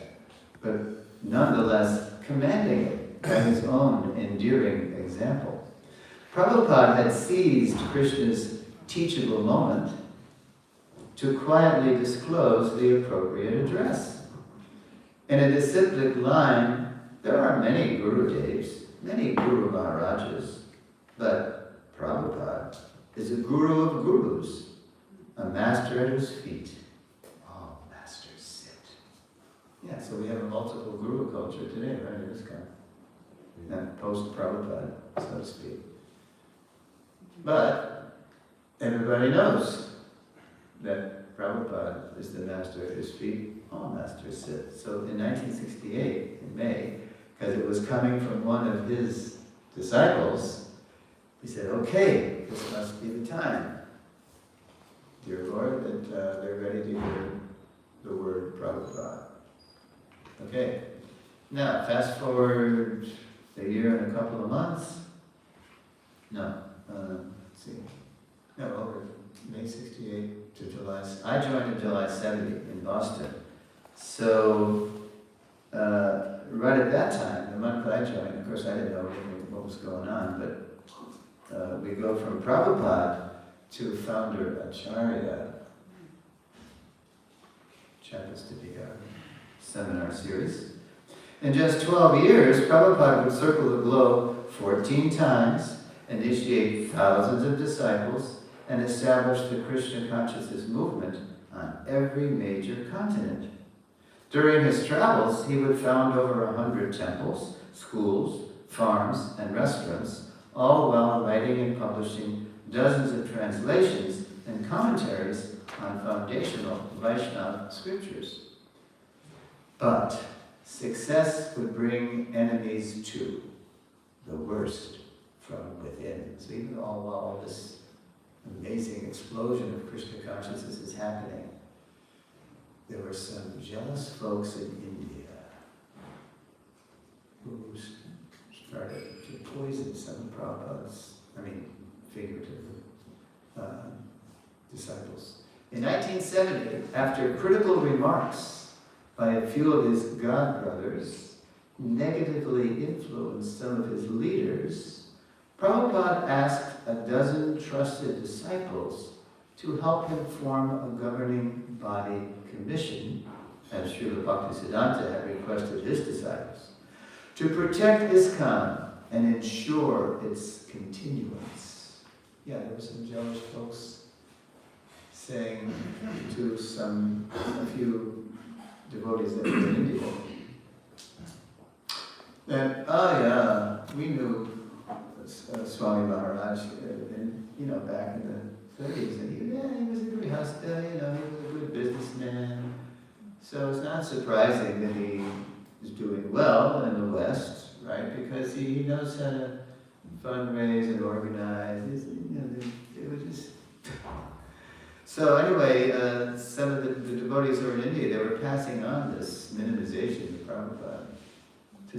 but nonetheless commanding it by his own endearing example. Prabhupada had seized Krishna's teachable moment to quietly disclose the appropriate address. In a disciplic line, there are many Guru Devs, many Guru Maharajas, but Prabhupada is a Guru of Gurus, a master at whose feet all masters sit. Yeah, so we have a multiple Guru culture today, right, in this country. And post-Prabhupada, so to speak. But everybody knows that Prabhupada is the master at his feet, all masters sit. So in 1968, in May, because it was coming from one of his disciples, he said, okay, this must be the time, dear Lord, that they're ready to hear the word Prabhupada. Okay, now fast forward a year and a couple of months. Let's see. No, over May 68 to July. I joined in July 70 in Boston. So, right at that time, the month I joined, of course I didn't know what was going on, but we go from Prabhupada to founder Acharya, which happens to be our seminar series. In just 12 years, Prabhupada would circle the globe 14 times, initiate thousands of disciples, and establish the Krishna consciousness movement on every major continent. During his travels, he would found over 100 temples, schools, farms, and restaurants, all while writing and publishing dozens of translations and commentaries on foundational Vaishnava scriptures. But success would bring enemies too, the worst from within. So even while all this amazing explosion of Krishna consciousness is happening, there were some jealous folks in India who started to poison some of Prabhupada's, figuratively, disciples. In 1970, after critical remarks by a few of his god brothers negatively influenced some of his leaders, Prabhupada asked a dozen trusted disciples to help him form a governing body commission, as Srila Bhaktisiddhanta had requested his disciples, to protect ISKCON and ensure its continuance. Yeah, there were some jealous folks saying to a few devotees that were in India that, we knew Swami Maharaj, back in the 30s, and he was a grihastha, he was a good businessman. So it's not surprising that he is doing well in the West, right? Because he knows how to fundraise and organize. It was just. So anyway, some of the devotees who were in India, they were passing on this minimization of Prabhupada to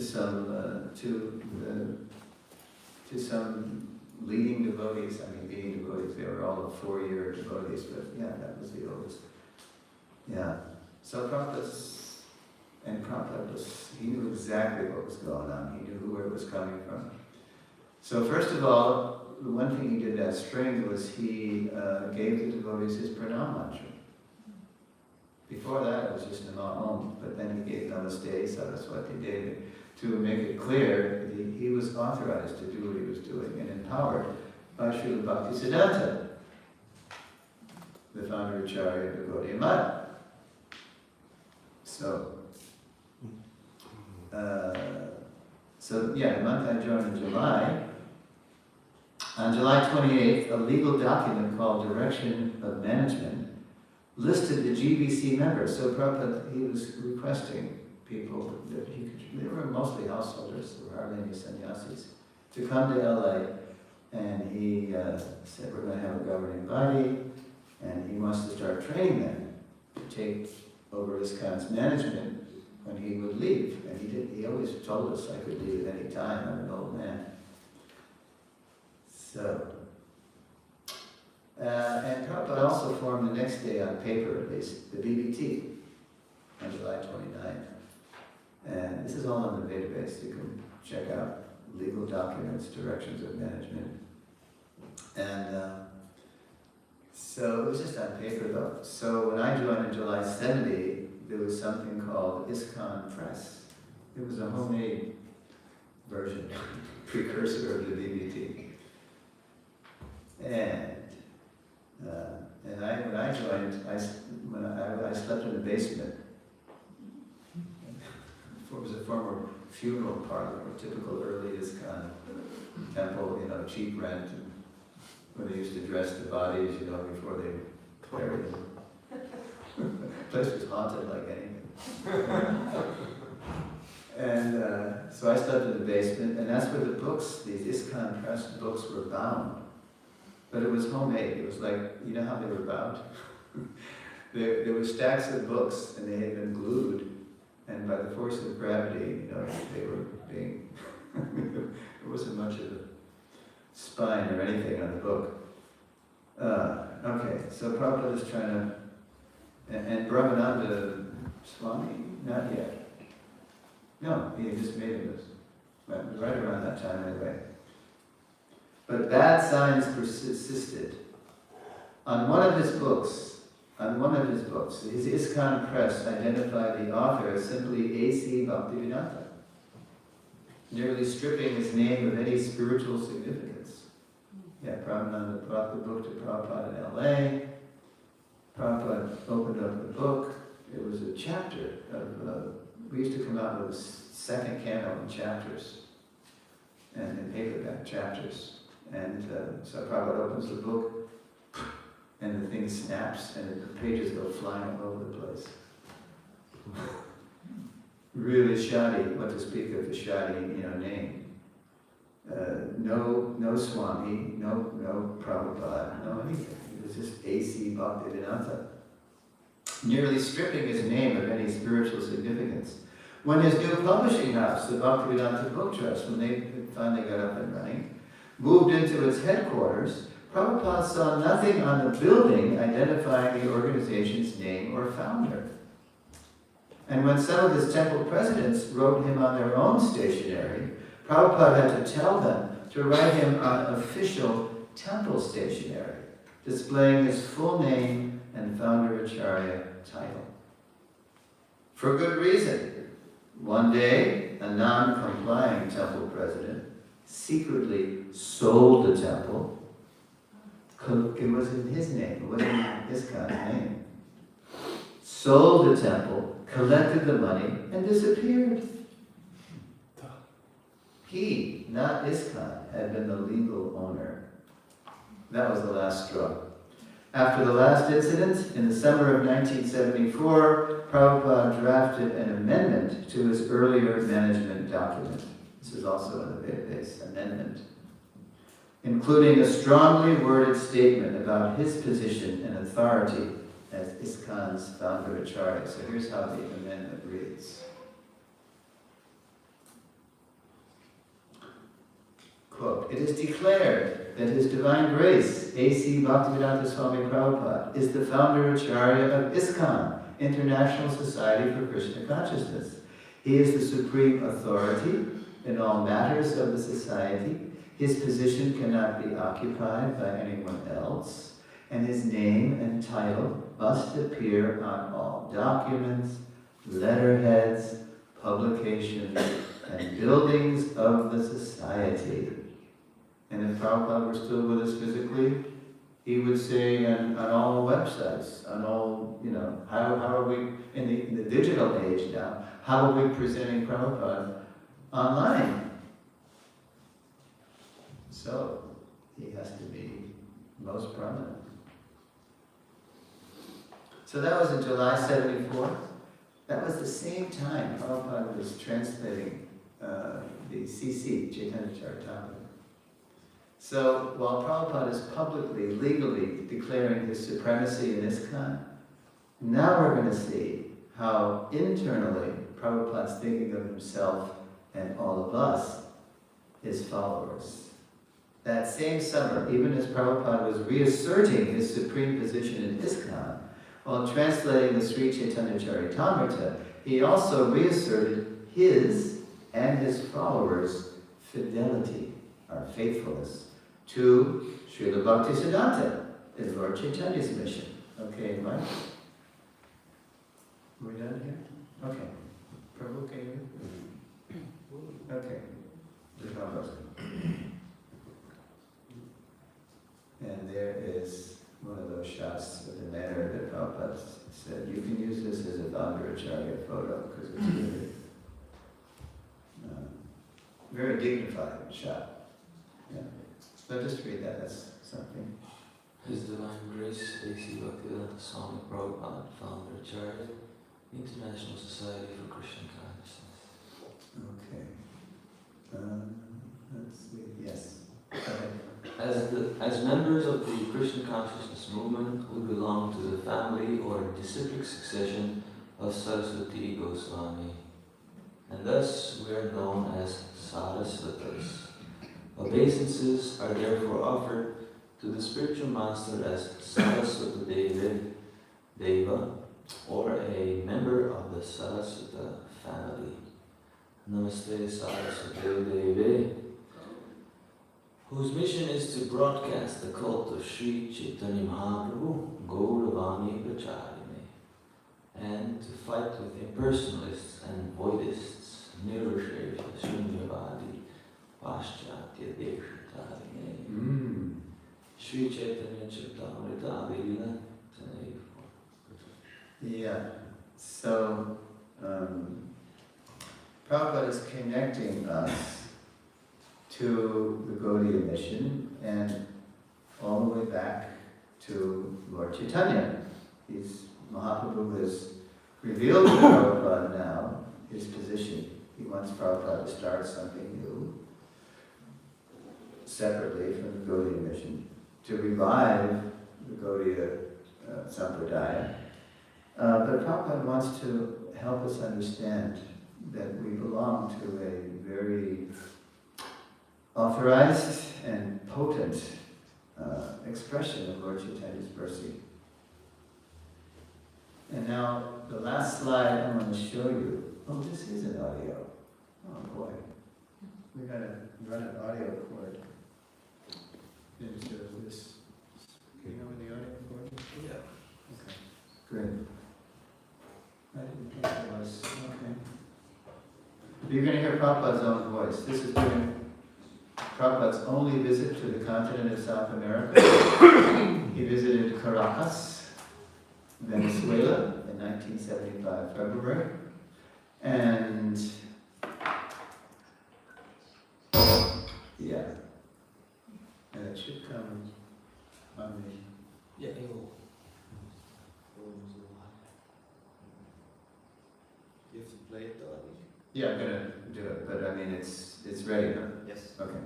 some leading devotees. Leading devotees, they were all 4-year devotees, but yeah, that was the oldest. Yeah. So Prabhupada he knew exactly what was going on. He knew where it was coming from. So first of all, the one thing he did that spring was he gave the devotees his pranam mantra. Before that, it was just Nama Om, but then he gave Namaste, Saraswati Devi, to make it clear that he was authorized to do what he was doing and empowered by Srila Bhaktisiddhanta, the founder of Acharya of the Gaudiya Math. The month I joined in July. On July 28th, a legal document called Direction of Management listed the GBC members. So Prabhupada, he was requesting people that they were mostly householders, there were hardly any sannyasis, to come to LA. And he said, we're going to have a governing body, and he wants to start training them to take over ISKCON's management when he would leave. And he did. He always told us I could leave at any time. I'm an old man. So, and Prabhupada also formed the next day on paper, at least, the BBT on July 29th. And this is all in the database. You can check out legal documents, directions of management. And so it was just on paper though. So when I joined in July 70, there was something called ISKCON Press. It was a homemade version, precursor of the BBT. And when I joined, I slept in the basement. It was a former funeral parlor, a typical early ISKCON temple, cheap rent, where they used to dress the bodies, before they buried them. The place was haunted like anything. And so I slept in the basement, and that's where the books, these ISKCON Press books, were bound. But it was homemade. It was like, you know how they were bound? There were stacks of books, and they had been glued, and by the force of gravity, they were being, there wasn't much of a spine or anything on the book. Okay, so Prabhupada is trying to, and Brahmananda Swami? Not yet. No, he had just made it right around that time anyway. But bad signs persisted. On one of his books, his ISKCON press identified the author as simply A.C. Bhaktivedanta, nearly stripping his name of any spiritual significance. Yeah, Prabhupada brought the book to Prabhupada in L.A. Prabhupada opened up the book. It was a chapter of, we used to come out with a second canto in chapters, and in paperback chapters. And so Prabhupada opens the book, and the thing snaps, and the pages go flying all over the place. Really shoddy, what to speak of the shoddy, name. No Swami, no Prabhupada, no anything. It was just A.C. Bhaktivedanta, nearly stripping his name of any spiritual significance. When his new publishing house, the Bhaktivedanta Book Trust, when they finally got up and running, moved into its headquarters, Prabhupada saw nothing on the building identifying the organization's name or founder. And when some of his temple presidents wrote him on their own stationery, Prabhupada had to tell them to write him on official temple stationery, displaying his full name and founder Acharya title. For good reason. One day, a non-complying temple president secretly sold the temple. It wasn't his name, it wasn't ISKCON's name. Sold the temple, collected the money, and disappeared. He, not ISKCON, had been the legal owner. That was the last straw. After the last incident, in the summer of 1974, Prabhupada drafted an amendment to his earlier management document. This is also in the database, amendment, including a strongly worded statement about his position and authority as ISKCON's founder Acharya. So here's how the amendment reads. Quote, "It is declared that His Divine Grace, A.C. Bhaktivedanta Swami Prabhupada, is the founder Acharya of ISKCON, International Society for Krishna Consciousness. He is the supreme authority in all matters of the society. His position cannot be occupied by anyone else, and his name and title must appear on all documents, letterheads, publications, and buildings of the society." And if Prabhupada were still with us physically, he would say on all websites, on all, how are we, in the digital age now, how are we presenting Prabhupada online? So, he has to be most prominent. So that was in July 74. That was the same time Prabhupada was translating the CC, Chaitanya Charitamrita. So while Prabhupada is publicly, legally declaring his supremacy in ISKCON, now we're going to see how internally Prabhupada's thinking of himself and all of us, his followers. That same summer, even as Prabhupada was reasserting his supreme position in ISKCON, while translating the Sri Chaitanya Charitamrita, he also reasserted his and his followers' fidelity, or faithfulness, to Srila Bhaktisiddhanta, in Lord Chaitanya's mission. Okay, Mike? Are we done here? Okay. Prabhu, can you? Okay. Just one more. And there is one of those shots with the manner that Prabhupada said, you can use this as a Acharya photo, because it's really very dignified shot. Yeah. So just read that, that's something. His Divine Grace, A.C. Bhaktivedanta Swami Prabhupada, founder Acharya, International Society for Krishna Consciousness. Okay. Let's see. Yes. As members of the Krishna Consciousness movement, we belong to the family or disciplic succession of Saraswati Goswami, and thus we are known as Sarasvatas. Obeisances are therefore offered to the spiritual master as Saraswata Deva, or a member of the Saraswata family. Namaste Saraswati Devi, whose mission is to broadcast the cult of Sri Chaitanya Mahaprabhu, Gauravani Pracharine, and to fight with impersonalists and voidists, Nirvashesha, Shunyavadi, Paschatya Deshatarine, Sri Chaitanya Charitamrita Lila Tanaiva. Yeah, so Prabhupada is connecting us to the Gaudiya mission and all the way back to Lord Chaitanya. Mahaprabhu has revealed to Prabhupada now his position. He wants Prabhupada to start something new, separately from the Gaudiya mission, to revive the Gaudiya Sampradaya. But Prabhupada wants to help us understand that we belong to a very authorized and potent expression of Lord Chaitanya's mercy. And now, the last slide I'm going to show you. Oh, this is an audio. Oh boy. We gotta run an audio cord into this. Do you know where the audio cord is? Yeah. Okay, good. I didn't think it was. Okay. You're going to hear Prabhupada's own voice. This is during Prabhupada's only visit to the continent of South America. He visited Caracas, Venezuela, in 1975, February. And yeah, and it should come on the... Yeah, it will. You have to play it though, Yeah, I'm gonna do it, but I mean, it's ready now. Yes. Okay.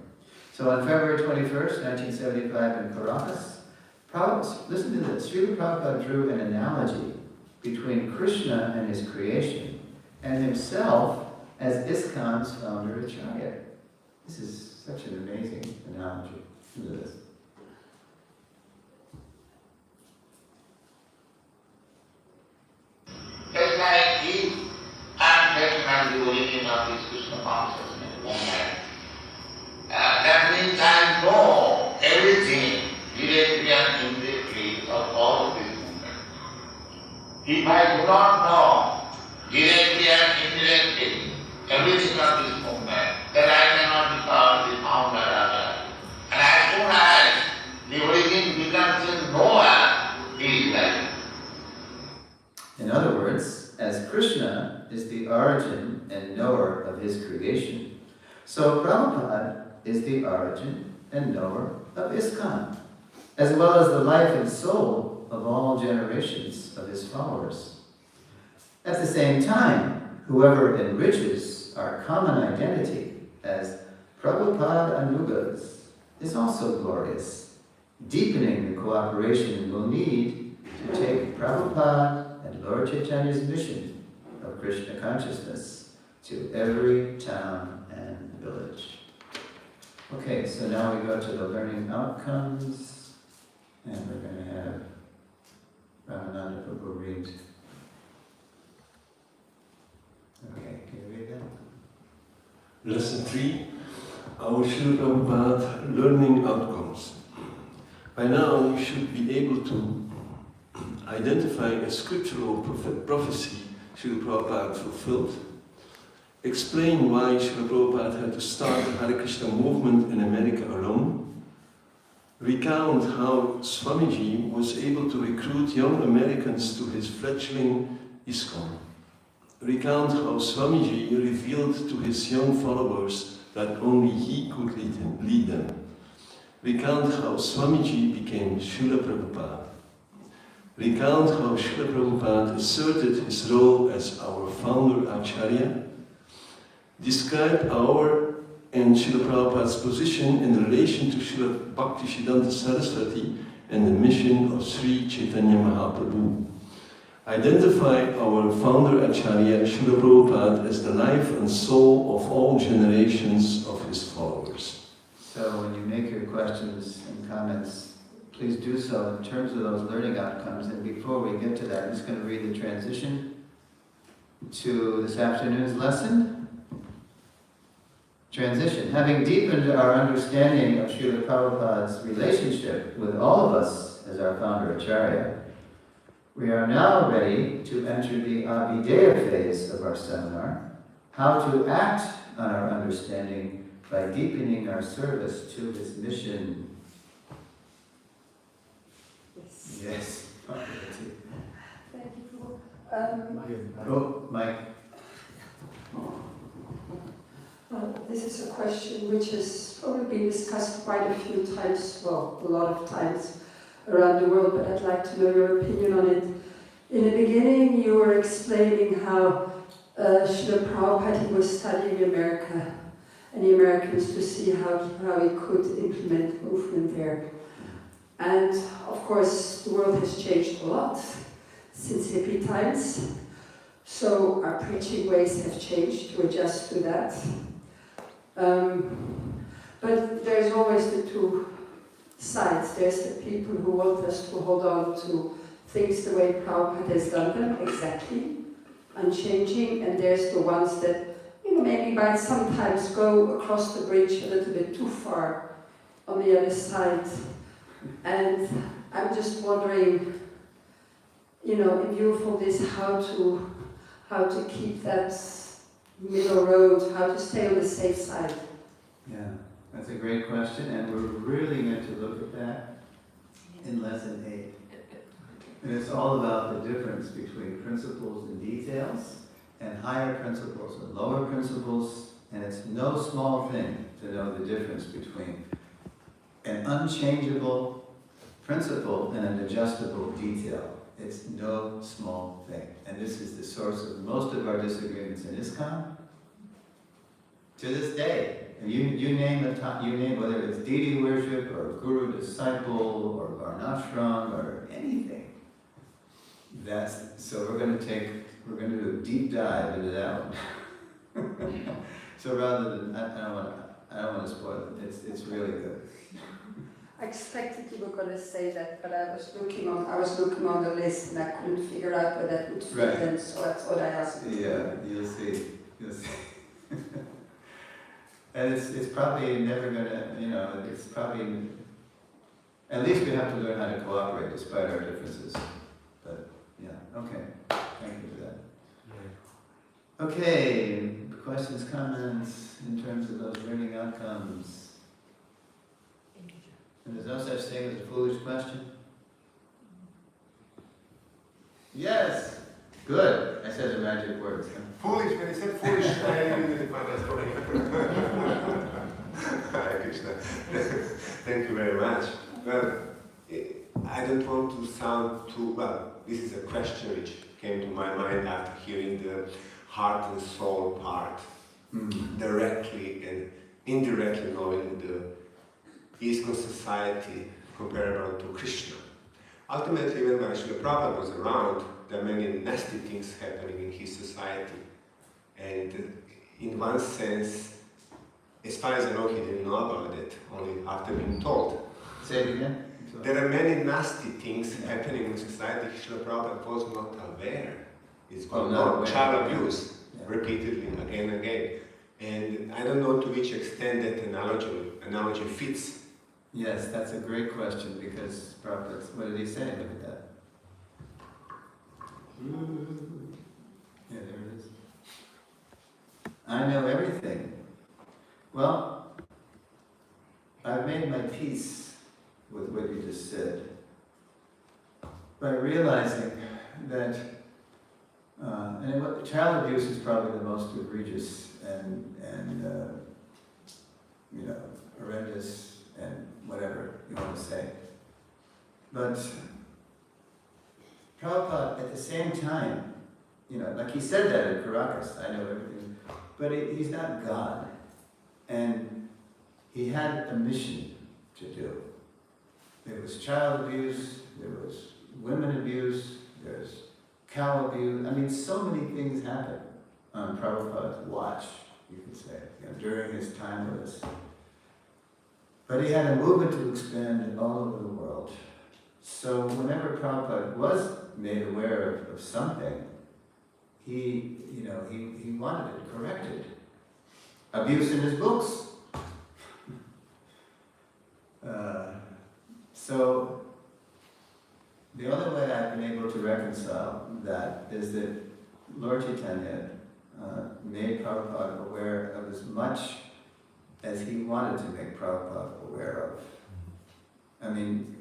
So on February 21st, 1975 in Caracas, listen to this, Srila Prabhupada drew an analogy between Krishna and his creation and himself as ISKCON's founder, Acharya. This is such an amazing analogy. Listen to this. Just like if I'm taking the origin of this Krishna consciousness movement, that means I know everything directly and indirectly of all of this movement. If I do not know directly and indirectly everything of this movement, then I cannot become the founder Acharya. And as soon as the origin becomes in nowhere, it is like. In other words, as Krishna is the origin and knower of his creation, so Prabhupada is the origin and knower of ISKCON, as well as the life and soul of all generations of his followers. At the same time, whoever enriches our common identity as Prabhupada Anugas is also glorious, deepening the cooperation we'll need to take Prabhupada and Lord Chaitanya's mission of Krishna consciousness to every town and village. Okay, so now we go to the learning outcomes, and we're going to have Ramananda Prabhu read. Okay, can you read that? Lesson 3, our Srila Prabhupada learning outcomes. By now you should be able to identify a scriptural prophecy Srila Prabhupada fulfilled, explain why Srila Prabhupada had to start the Hare Krishna movement in America alone, recount how Swamiji was able to recruit young Americans to his fledgling ISKCON, recount how Swamiji revealed to his young followers that only he could lead them, recount how Swamiji became Srila Prabhupada, recount how Srila Prabhupada asserted his role as our founder Acharya, describe our and Srila Prabhupada's position in relation to Srila Bhaktisiddhanta Saraswati and the mission of Sri Chaitanya Mahaprabhu. Identify our founder Acharya, Srila Prabhupada, as the life and soul of all generations of his followers. So when you make your questions and comments, please do so in terms of those learning outcomes. And before we get to that, I'm just going to read the transition to this afternoon's lesson. Transition. Having deepened our understanding of Srila Prabhupada's relationship with all of us as our founder Acharya, we are now ready to enter the Abhideya phase of our seminar, how to act on our understanding by deepening our service to his mission. Yes. Thank you. Oh, Mike. This is a question which has probably been discussed quite a few times, well, a lot of times around the world, but I'd like to know your opinion on it. In the beginning, you were explaining how Srila Prabhupada was studying America and the Americans to see how he could implement movement there. And of course, the world has changed a lot since hippie times, so our preaching ways have changed to adjust to that. But there's always the two sides. There's the people who want us to hold on to things the way Prabhupada has done them, exactly, unchanging, and there's the ones that, maybe might sometimes go across the bridge a little bit too far on the other side. And I'm just wondering, in view of all this, how to keep that middle road, how to stay on the safe side. Yeah, that's a great question, and we're really going to look at that in Lesson 8. And it's all about the difference between principles and details, and higher principles and lower principles, and it's no small thing to know the difference between an unchangeable principle and an adjustable detail. It's no small thing. And this is the source of most of our disagreements in ISKCON. To this day, you name whether it's deity worship or guru disciple or varnashram or anything. So we're going to do a deep dive into that one. So rather than, I don't want to spoil it. It's really good. I expected you were going to say that, but I was looking on the list and I couldn't figure out where that would fit in, so that's what I asked. Yeah, you'll see. And it's probably never gonna, it's probably, at least we have to learn how to cooperate despite our differences. But yeah, okay. Thank you for that. Okay, questions, comments in terms of those learning outcomes? And there's no such thing as a foolish question? Yes! Good! I said the magic words. Foolish, when you said foolish, I didn't find that story. Hare Krishna. Thank you very much. Well, I don't want to sound too, well, this is a question which came to my mind after hearing the heart and soul part, directly and indirectly knowing the ISKCON society comparable to Krishna. Ultimately, when Srila Prabhupada was around, there are many nasty things happening in his society. And in one sense, as far as I know, he didn't know about it, only after being told. Say it again. There are many nasty things happening in society. Srila Prabhupada was not aware. It's going on, child abuse, repeatedly, again and again. And I don't know to which extent that analogy fits. Yes, that's a great question because Prabhupada, what did he say? Look at that. Yeah, there it is. I know everything. Well, I've made my peace with what you just said by realizing that child abuse is probably the most egregious and horrendous and whatever you want to say. But Prabhupada, at the same time, like he said that in Caracas, I know everything, but he's not God. And he had a mission to do. There was child abuse, there was women abuse, there's cow abuse. I mean, so many things happened on Prabhupada's watch, you could say, during his time with us. But he had a movement to expand all over the world. So whenever Prabhupada was made aware of something, he wanted it corrected. Abuse in his books. So the only way I've been able to reconcile that is that Lord Chaitanya made Prabhupada aware of as much as he wanted to make Prabhupada aware of. I mean,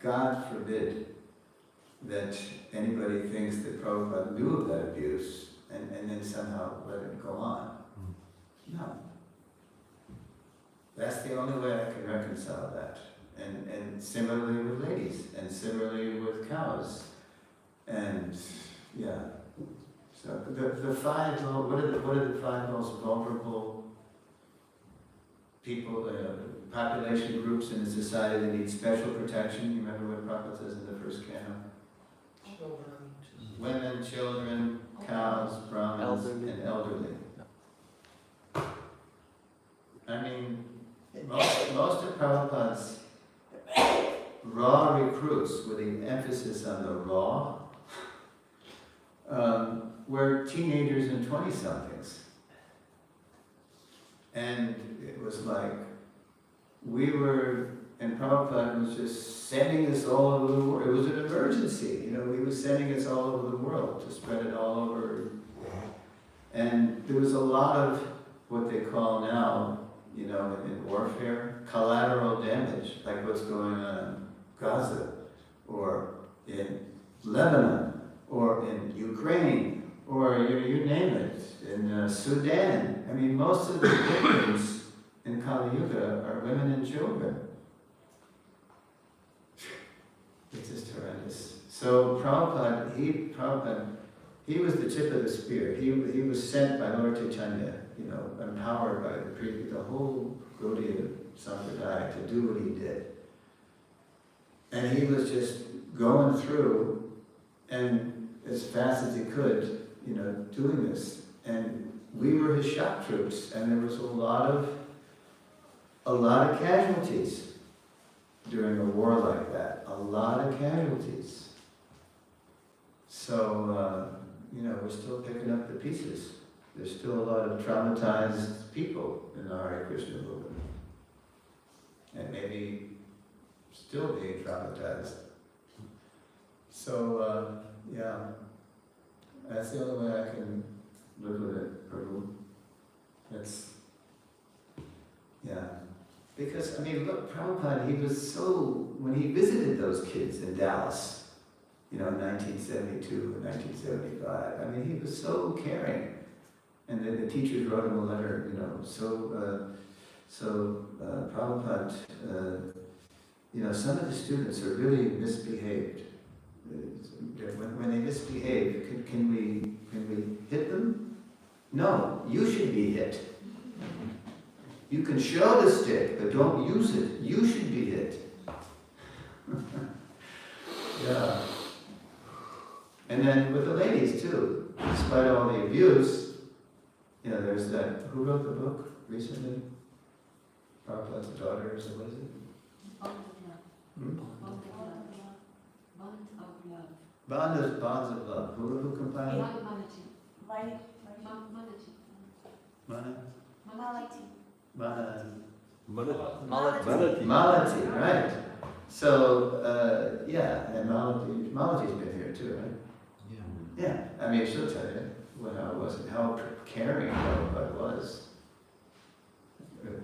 God forbid that anybody thinks that Prabhupada knew of that abuse and then somehow let it go on. No. That's the only way I can reconcile that. And similarly with ladies, and similarly with cows. And yeah. So the five, what are the five most vulnerable people, population groups in a society that need special protection? You remember what Prabhupada says in the first canto? Women, children, cows, Brahmins, and elderly. I mean, most of Prabhupada's raw recruits, with the emphasis on the raw, were teenagers and 20-somethings. And it was like, and Prabhupada was just sending us all over the world. It was an emergency, he was sending us all over the world to spread it all over. And there was a lot of what they call now, in warfare, collateral damage, like what's going on in Gaza, or in Lebanon, or in Ukraine, or you name it, in Sudan. I mean, most of the victims in Kali Yuga are women and children. It's just horrendous. So Prabhupada, he was the tip of the spear. He was sent by Lord Chaitanya, empowered by the whole Gaudiya Sampradaya to do what he did. And he was just going through, and as fast as he could, doing this. And we were his shock troops, and there was a lot of casualties during a war like that. A lot of casualties. So, we're still picking up the pieces. There's still a lot of traumatized people in the Hare Krishna movement. And maybe still being traumatized. So, that's the only way I can live with it, Prabhu. Because, look, Prabhupada, when he visited those kids in Dallas, in 1972 and 1975, he was so caring. And then the teachers wrote him a letter, Prabhupada, some of the students are really misbehaved. When they misbehave, can we hit them? No, you should be hit. You can show the stick, but don't use it. You should be hit. Yeah. And then with the ladies too, despite all the abuse, there's that, who wrote the book recently? Prabhupada's daughters, or what is it? Bonds of love. Who compiled it? Malati, right. So, and Malati's been here too, right? Yeah. She'll tell you how it was and how caring Prabhupada was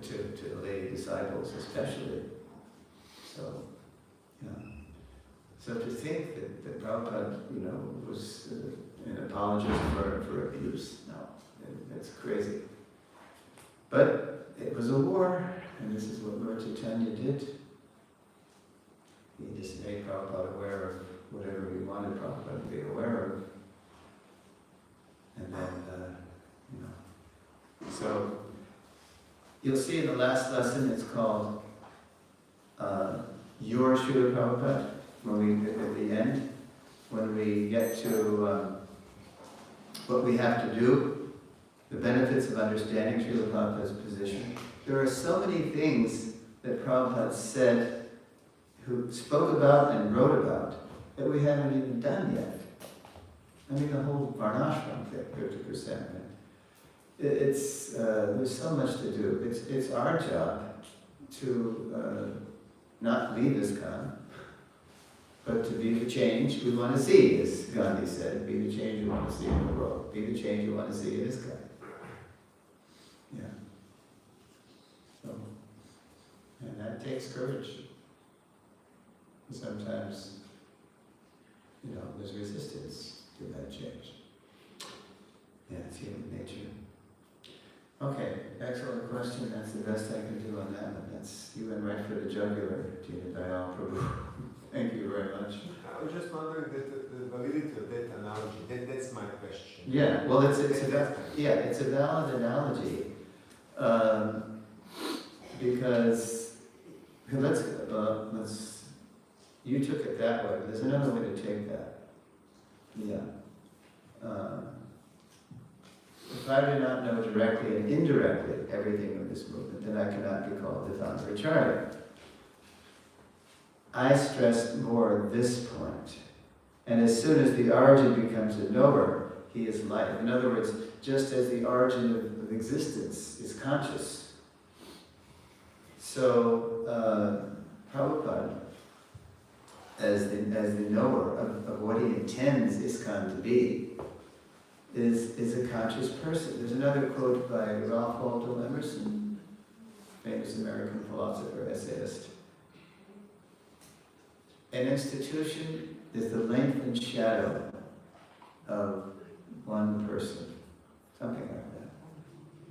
to the lady disciples especially. So, So to think that Prabhupada, was an apologist for abuse, no, that's crazy. But it was a war, and this is what Lord Chaitanya did. He just made Prabhupada aware of whatever he wanted Prabhupada to be aware of. And then, so you'll see in the last lesson, it's called Your Srila Prabhupada, at the end, when we get to what we have to do, the benefits of understanding Srila Prabhupada's position. There are so many things that Prabhupada said, who spoke about and wrote about, that we haven't even done yet. I mean, the whole Varnashram thing, 50%. Right? It's there's so much to do. It's our job to not leave ISKCON, but to be the change we want to see, as Gandhi said. Be the change you want to see in the world. Be the change you want to see in ISKCON. Yeah. So, and that takes courage. Sometimes, there's resistance to that change. Yeah, it's human nature. Okay, excellent question. That's the best I can do on that one. You went right for the jugular, Tina Dayal Prabhu. Thank you very much. I was just wondering the validity of that analogy. That's my question. Yeah, well, it's a valid analogy because let's. You took it that way, but there's another way to take that. Yeah. If I do not know directly and indirectly everything of this movement, then I cannot be called the founder Acharya. I stress more this point. And as soon as the origin becomes a knower, he is life. In other words, just as the origin of existence is conscious, so Prabhupada, as the knower of what he intends ISKCON to be, is a conscious person. There's another quote by Ralph Waldo Emerson, famous American philosopher, essayist. An institution is the lengthened shadow of one person, something like that.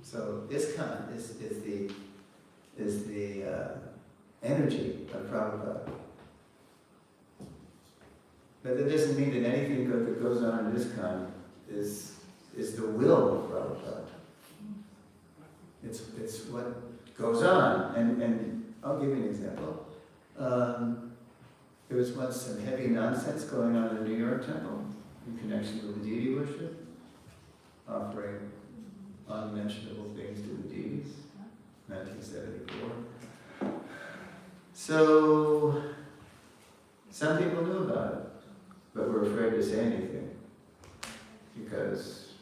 So ISKCON is the energy of Prabhupada. But that doesn't mean that anything that goes on in ISKCON is the will of Prabhupada. It's what goes on. And I'll give you an example. There was once some heavy nonsense going on in the New York Temple in connection with the deity worship, offering unmentionable things to the deities, 1974. So, some people knew about it, but were afraid to say anything because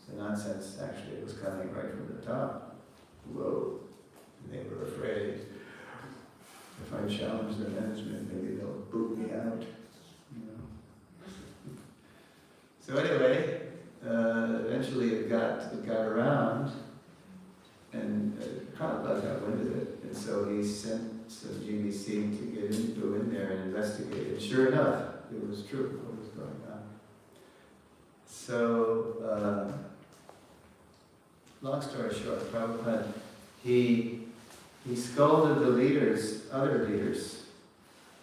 the nonsense actually was coming right from the top. Whoa. And they were afraid. If I challenge the management, maybe they'll boot me out. So anyway, eventually it got around, and Prabhupada got wind of it, and so he sent some GBC to go in there and investigate it. Sure enough, it was true what was going on. So, long story short, Prabhupada, he scolded the leaders, other leaders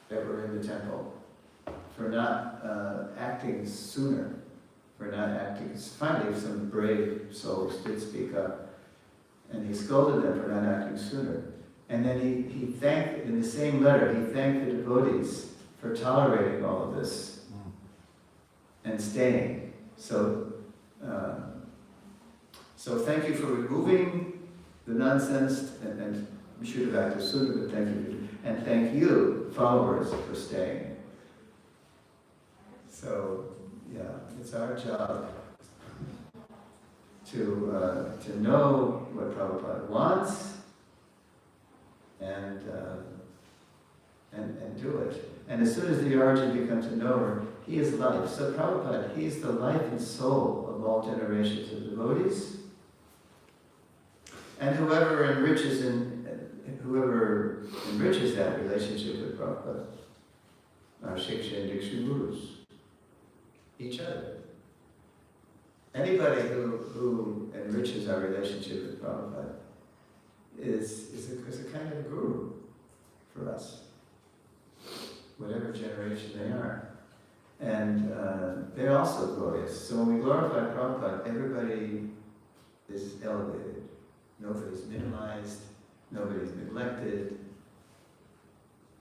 that were in the temple, for not acting sooner, for not acting. Finally, some brave souls did speak up, and he scolded them for not acting sooner. And then he thanked, in the same letter, he thanked the devotees for tolerating all of this and staying. So thank you for removing the nonsense, and we should have acted sooner, but thank you. And thank you, followers, for staying. So, yeah, it's our job to know what Prabhupada wants and do it. And as soon as the origin becomes a knower, he is life. So Prabhupada, he is the life and soul of all generations of devotees. And whoever enriches that relationship with Prabhupada are Shiksha and Diksha Gurus. Each other. Anybody who enriches our relationship with Prabhupada is a kind of guru for us, whatever generation they are. And they're also glorious. So when we glorify Prabhupada, everybody is elevated. Nobody's minimized, nobody's neglected.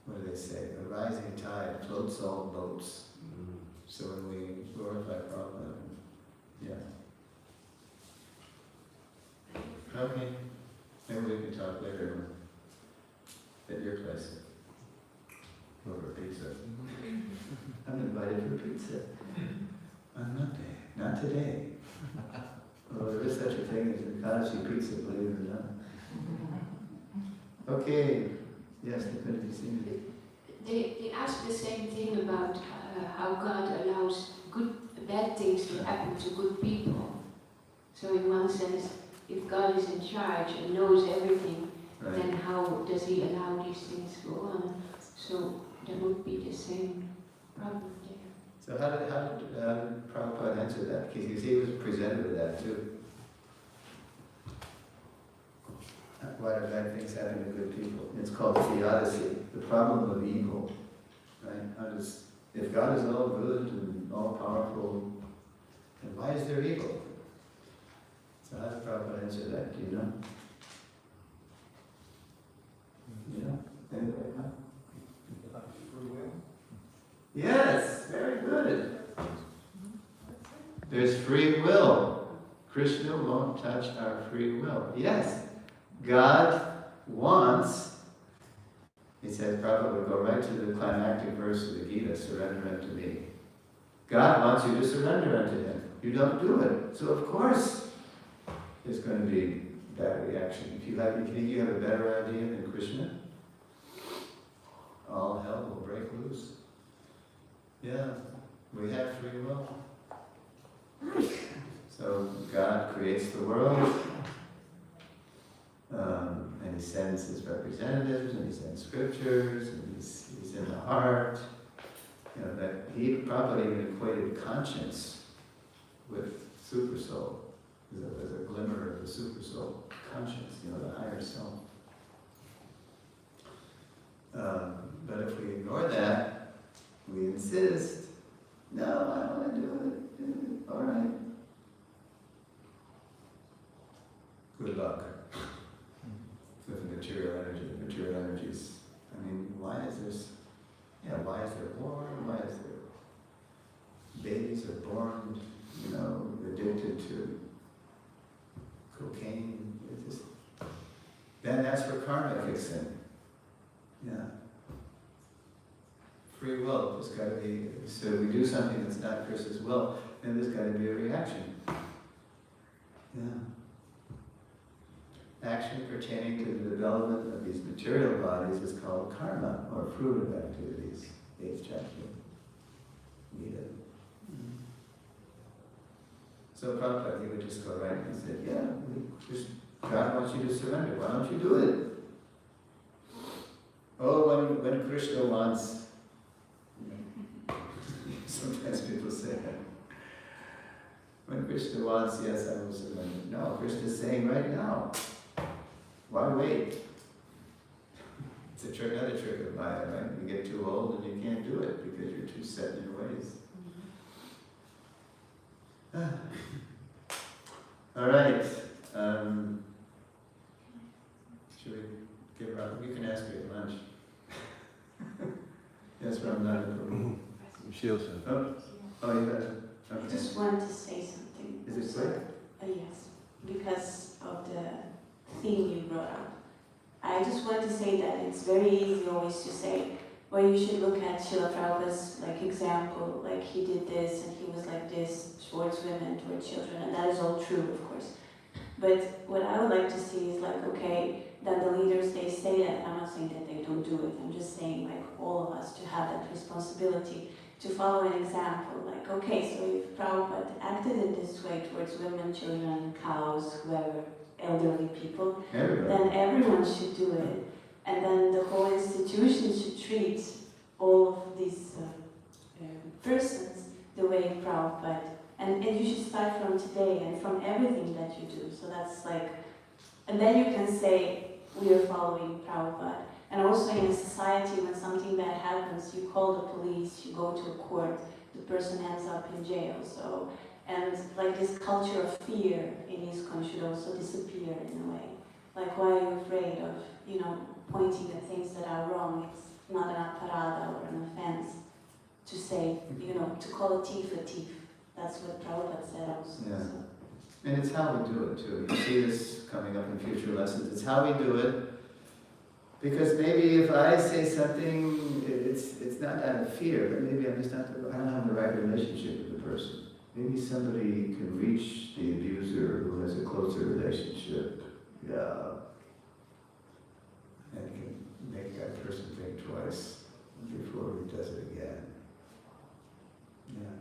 What do they say? A rising tide floats all boats. So when we glorify Prabhupada, yeah. Okay, maybe we can talk later. at your place? Over pizza. I'm invited for pizza on Monday. Not today. Well, there is such a thing as Ekadashi pizza, believe it or not. Okay. Yes, they ask the same thing about how God allows bad things to happen to good people. So in one sense, if God is in charge and knows everything, right, then how does He allow these things to go on? So there would be the same problem there. So how did Prabhupada answer that? Because he was presented with that too. Why do bad things happen to good people? It's called theodicy, the problem of evil. Right? If God is all good and all powerful, then why is there evil? So how does Prabhupada answer that? Do you know? Yeah? Anybody know? Free will? Yes, very good. There's free will. Krishna won't touch our free will. Yes, God wants, he says, Prabhupada, go right to the climactic verse of the Gita, surrender unto me. God wants you to surrender unto Him. You don't do it. So of course there's going to be bad reaction. If you think you have a better idea than Krishna, all hell will break loose. Yeah, we have free will. So God creates the world, and He sends His representatives, and He sends scriptures, and He's in the heart. That He probably even equated conscience with super soul. There's a glimmer of the super soul, conscience, the higher self. But if we ignore that, we insist, no, I don't want to do it. All right. Good luck with the material energy. The material energies. Why is there war? Why is there babies are born, addicted to cocaine? Then that's where karma kicks in. Yeah. Free will. There's got to be. So if we do something that's not Krishna's will, then there's got to be a reaction. Yeah. Action pertaining to the development of these material bodies is called karma, or fruit of activities. 8th chapter. Gita. So Prabhupada, he would just go right and say, God wants you to surrender. Why don't you do it? Oh, when Krishna wants. Sometimes people say that. When Krishna wants, yes, I will surrender. No, Krishna's saying right now. Why wait? It's another trick of Maya, right? You get too old and you can't do it because you're too set in your ways. All right. Should we give her up? You can ask her at lunch. Yes, Radhadesh. She also. Oh, you got it. Okay. I just wanted to say something. Is it quick? Yes, because of the theme you brought up. I just wanted to say that it's very easy always to say, well, you should look at Srila Prabhupada's example, he did this and he was like this towards women, towards children, and that is all true, of course. But what I would like to see is okay, then the leaders, they say that. I'm not saying that they don't do it. I'm just saying all of us to have that responsibility to follow an example. Okay, so if Prabhupada acted in this way towards women, children, cows, whoever, elderly people, then everyone should do it. And then the whole institution should treat all of these persons the way Prabhupada. And you should start from today and from everything that you do. So that's and then you can say, we are following Prabhupada. And also in a society, when something bad happens, you call the police, you go to a court, the person ends up in jail. So, and this culture of fear in ISKCON should also disappear in a way. Why are you afraid of, pointing at things that are wrong? It's not an aparada or an offense to say, to call a thief. That's what Prabhupada said also. Yeah. So. And it's how we do it too. You see this coming up in future lessons. It's how we do it. Because maybe if I say something, it's not out of fear, but maybe I'm just not, I don't have the right relationship with the person. Maybe somebody can reach the abuser who has a closer relationship, and can make that person think twice before he does it again. Yeah,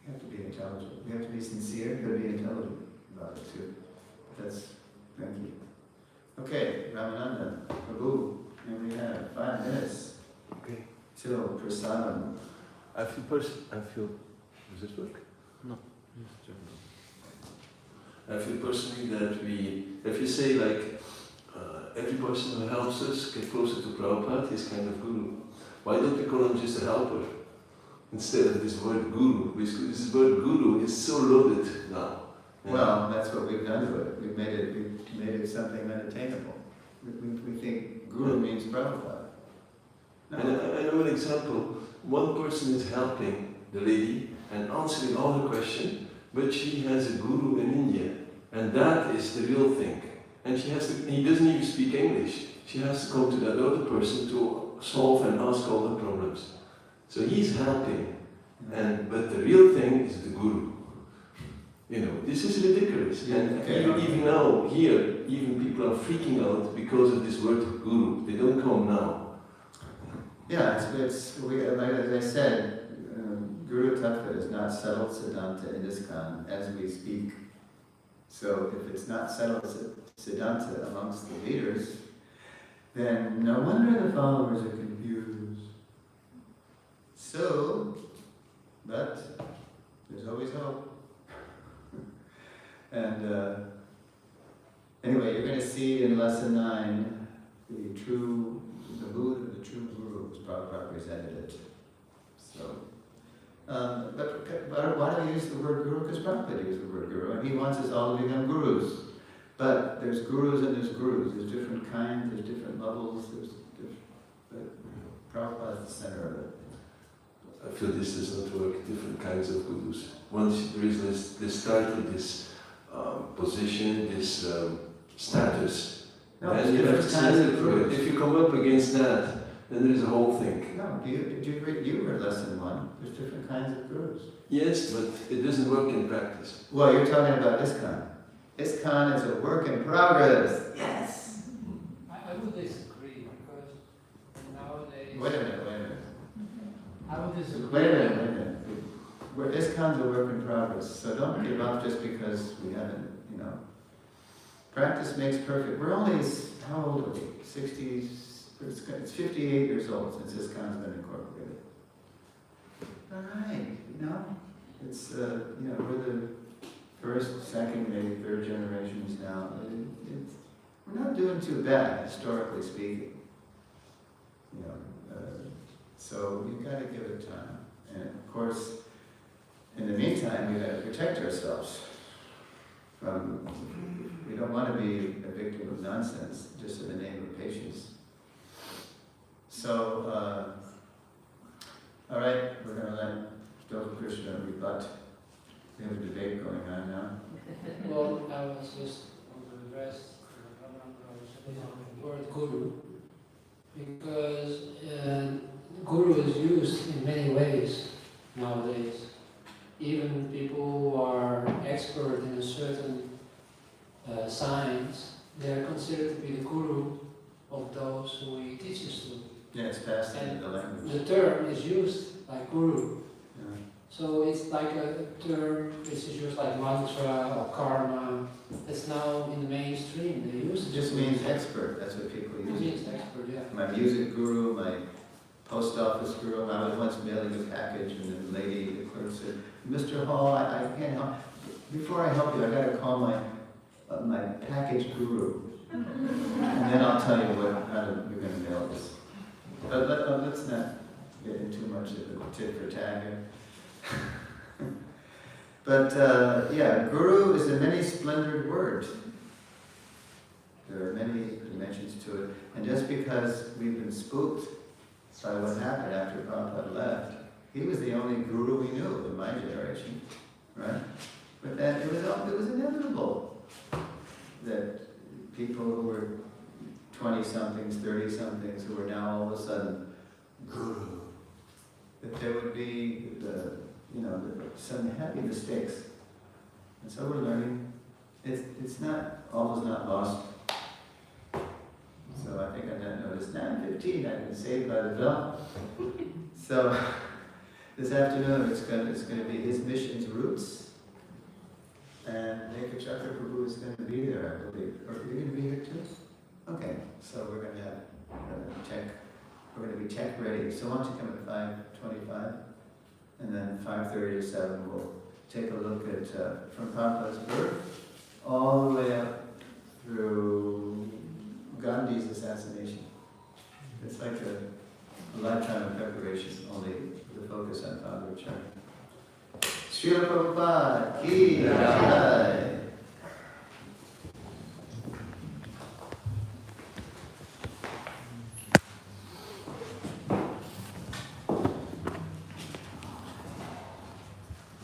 you have to be intelligent. You have to be sincere, you have to be intelligent about it too. Thank you. Okay, Ramananda, Prabhu, and we have 5 minutes. Okay. Till prasadam. I feel, does this work? No. I feel personally that if you say like, every person who helps us get closer to Prabhupada is kind of guru. Why don't we call him just a helper? Instead of this word guru, because this word guru is so loaded now. Well, that's what we've done to it. We've made it something unattainable. We think guru means Prabhupada. No. I know an example. One person is helping the lady and answering all her questions, but she has a guru in India, and that is the real thing. And he doesn't even speak English. She has to go to that other person to solve and ask all the problems. So he's helping, but the real thing is the guru. This is ridiculous. And even now, here, even people are freaking out because of this word guru. They don't come now. Yeah, like as I said, Guru Tattva is not settled Siddhanta in ISKCON as we speak. So if it's not settled Siddhanta amongst the leaders, then no wonder the followers are confused. So, but there's always hope. And anyway, you're going to see in lesson 9 the true guru who's Prabhupada presented it. So, but why do we use the word guru? Because Prabhupada used the word guru, and he wants us all to become gurus. But there's gurus and there's gurus. There's different kinds, there's different levels, but Prabhupada is the center of it. I feel this does not work, different kinds of gurus. Once there is this title, this position, this status, then you have to stand for it. If you come up against that, then there is a whole thing. No, you read lesson 1. There's different kinds of gurus. Yes, but it doesn't work in practice. Well, you're talking about ISKCON. ISKCON is a work in progress. Yes. I would disagree because nowadays. Wait a minute. I would disagree. Wait a minute. ISKCON's a work in progress, so don't give up just because we haven't, Practice makes perfect. We're only, how old are we? 60s, it's 58 years old since ISKCON's been incorporated. All right, it's, we're the first, second, maybe third generations now. We're not doing too bad, historically speaking. So you've got to give it time. And of course, in the meantime, we've got to protect ourselves from, we don't want to be a victim of nonsense just in the name of patience. So, all right, we're going to let Dr. Krishna rebut. We have a debate going on now. Well, I was just going to address the word guru, because guru is used in many ways nowadays. Even people who are expert in a certain science, they are considered to be the guru of those who he teaches to. Yeah, it's passed into the language. The term is used like guru. Yeah. So it's like a term which is used like mantra or karma. It's now in the mainstream. They use it. It just means expert. That's what people use. It means expert, yeah. My music guru, my post office guru. I was once mailing a package, and the lady, the clerk said, "Mr. Hall, I can't help. Before I help you, I got to call my package guru, and then I'll tell you how you're going to mail this." But let's not get into too much of a tit for tat here. But guru is a many splendored word. There are many dimensions to it, and just because we've been spooked by what happened after Prabhupada left, he was the only guru we knew in my generation, right? But then it was inevitable that people who were 20-somethings, 30-somethings who are now all of a sudden guru. That there would be some heavy mistakes. And so we're learning. It's not, all is not lost. So I think on that note, it's 9:15, I've been saved by the bell. So this afternoon it's going to be his mission's roots. And Acharya Prabhu is going to be there, I believe. Are you going to be here too? Okay, so we're going to have we're going to be tech ready. So why don't you come at 5:25? And then 5:30 to 7 we'll take a look at from Prabhupada's birth all the way up through Gandhi's assassination. It's like a lifetime of preparation, only with a focus on Father Acharya. Srila Prabhupada, ki jai.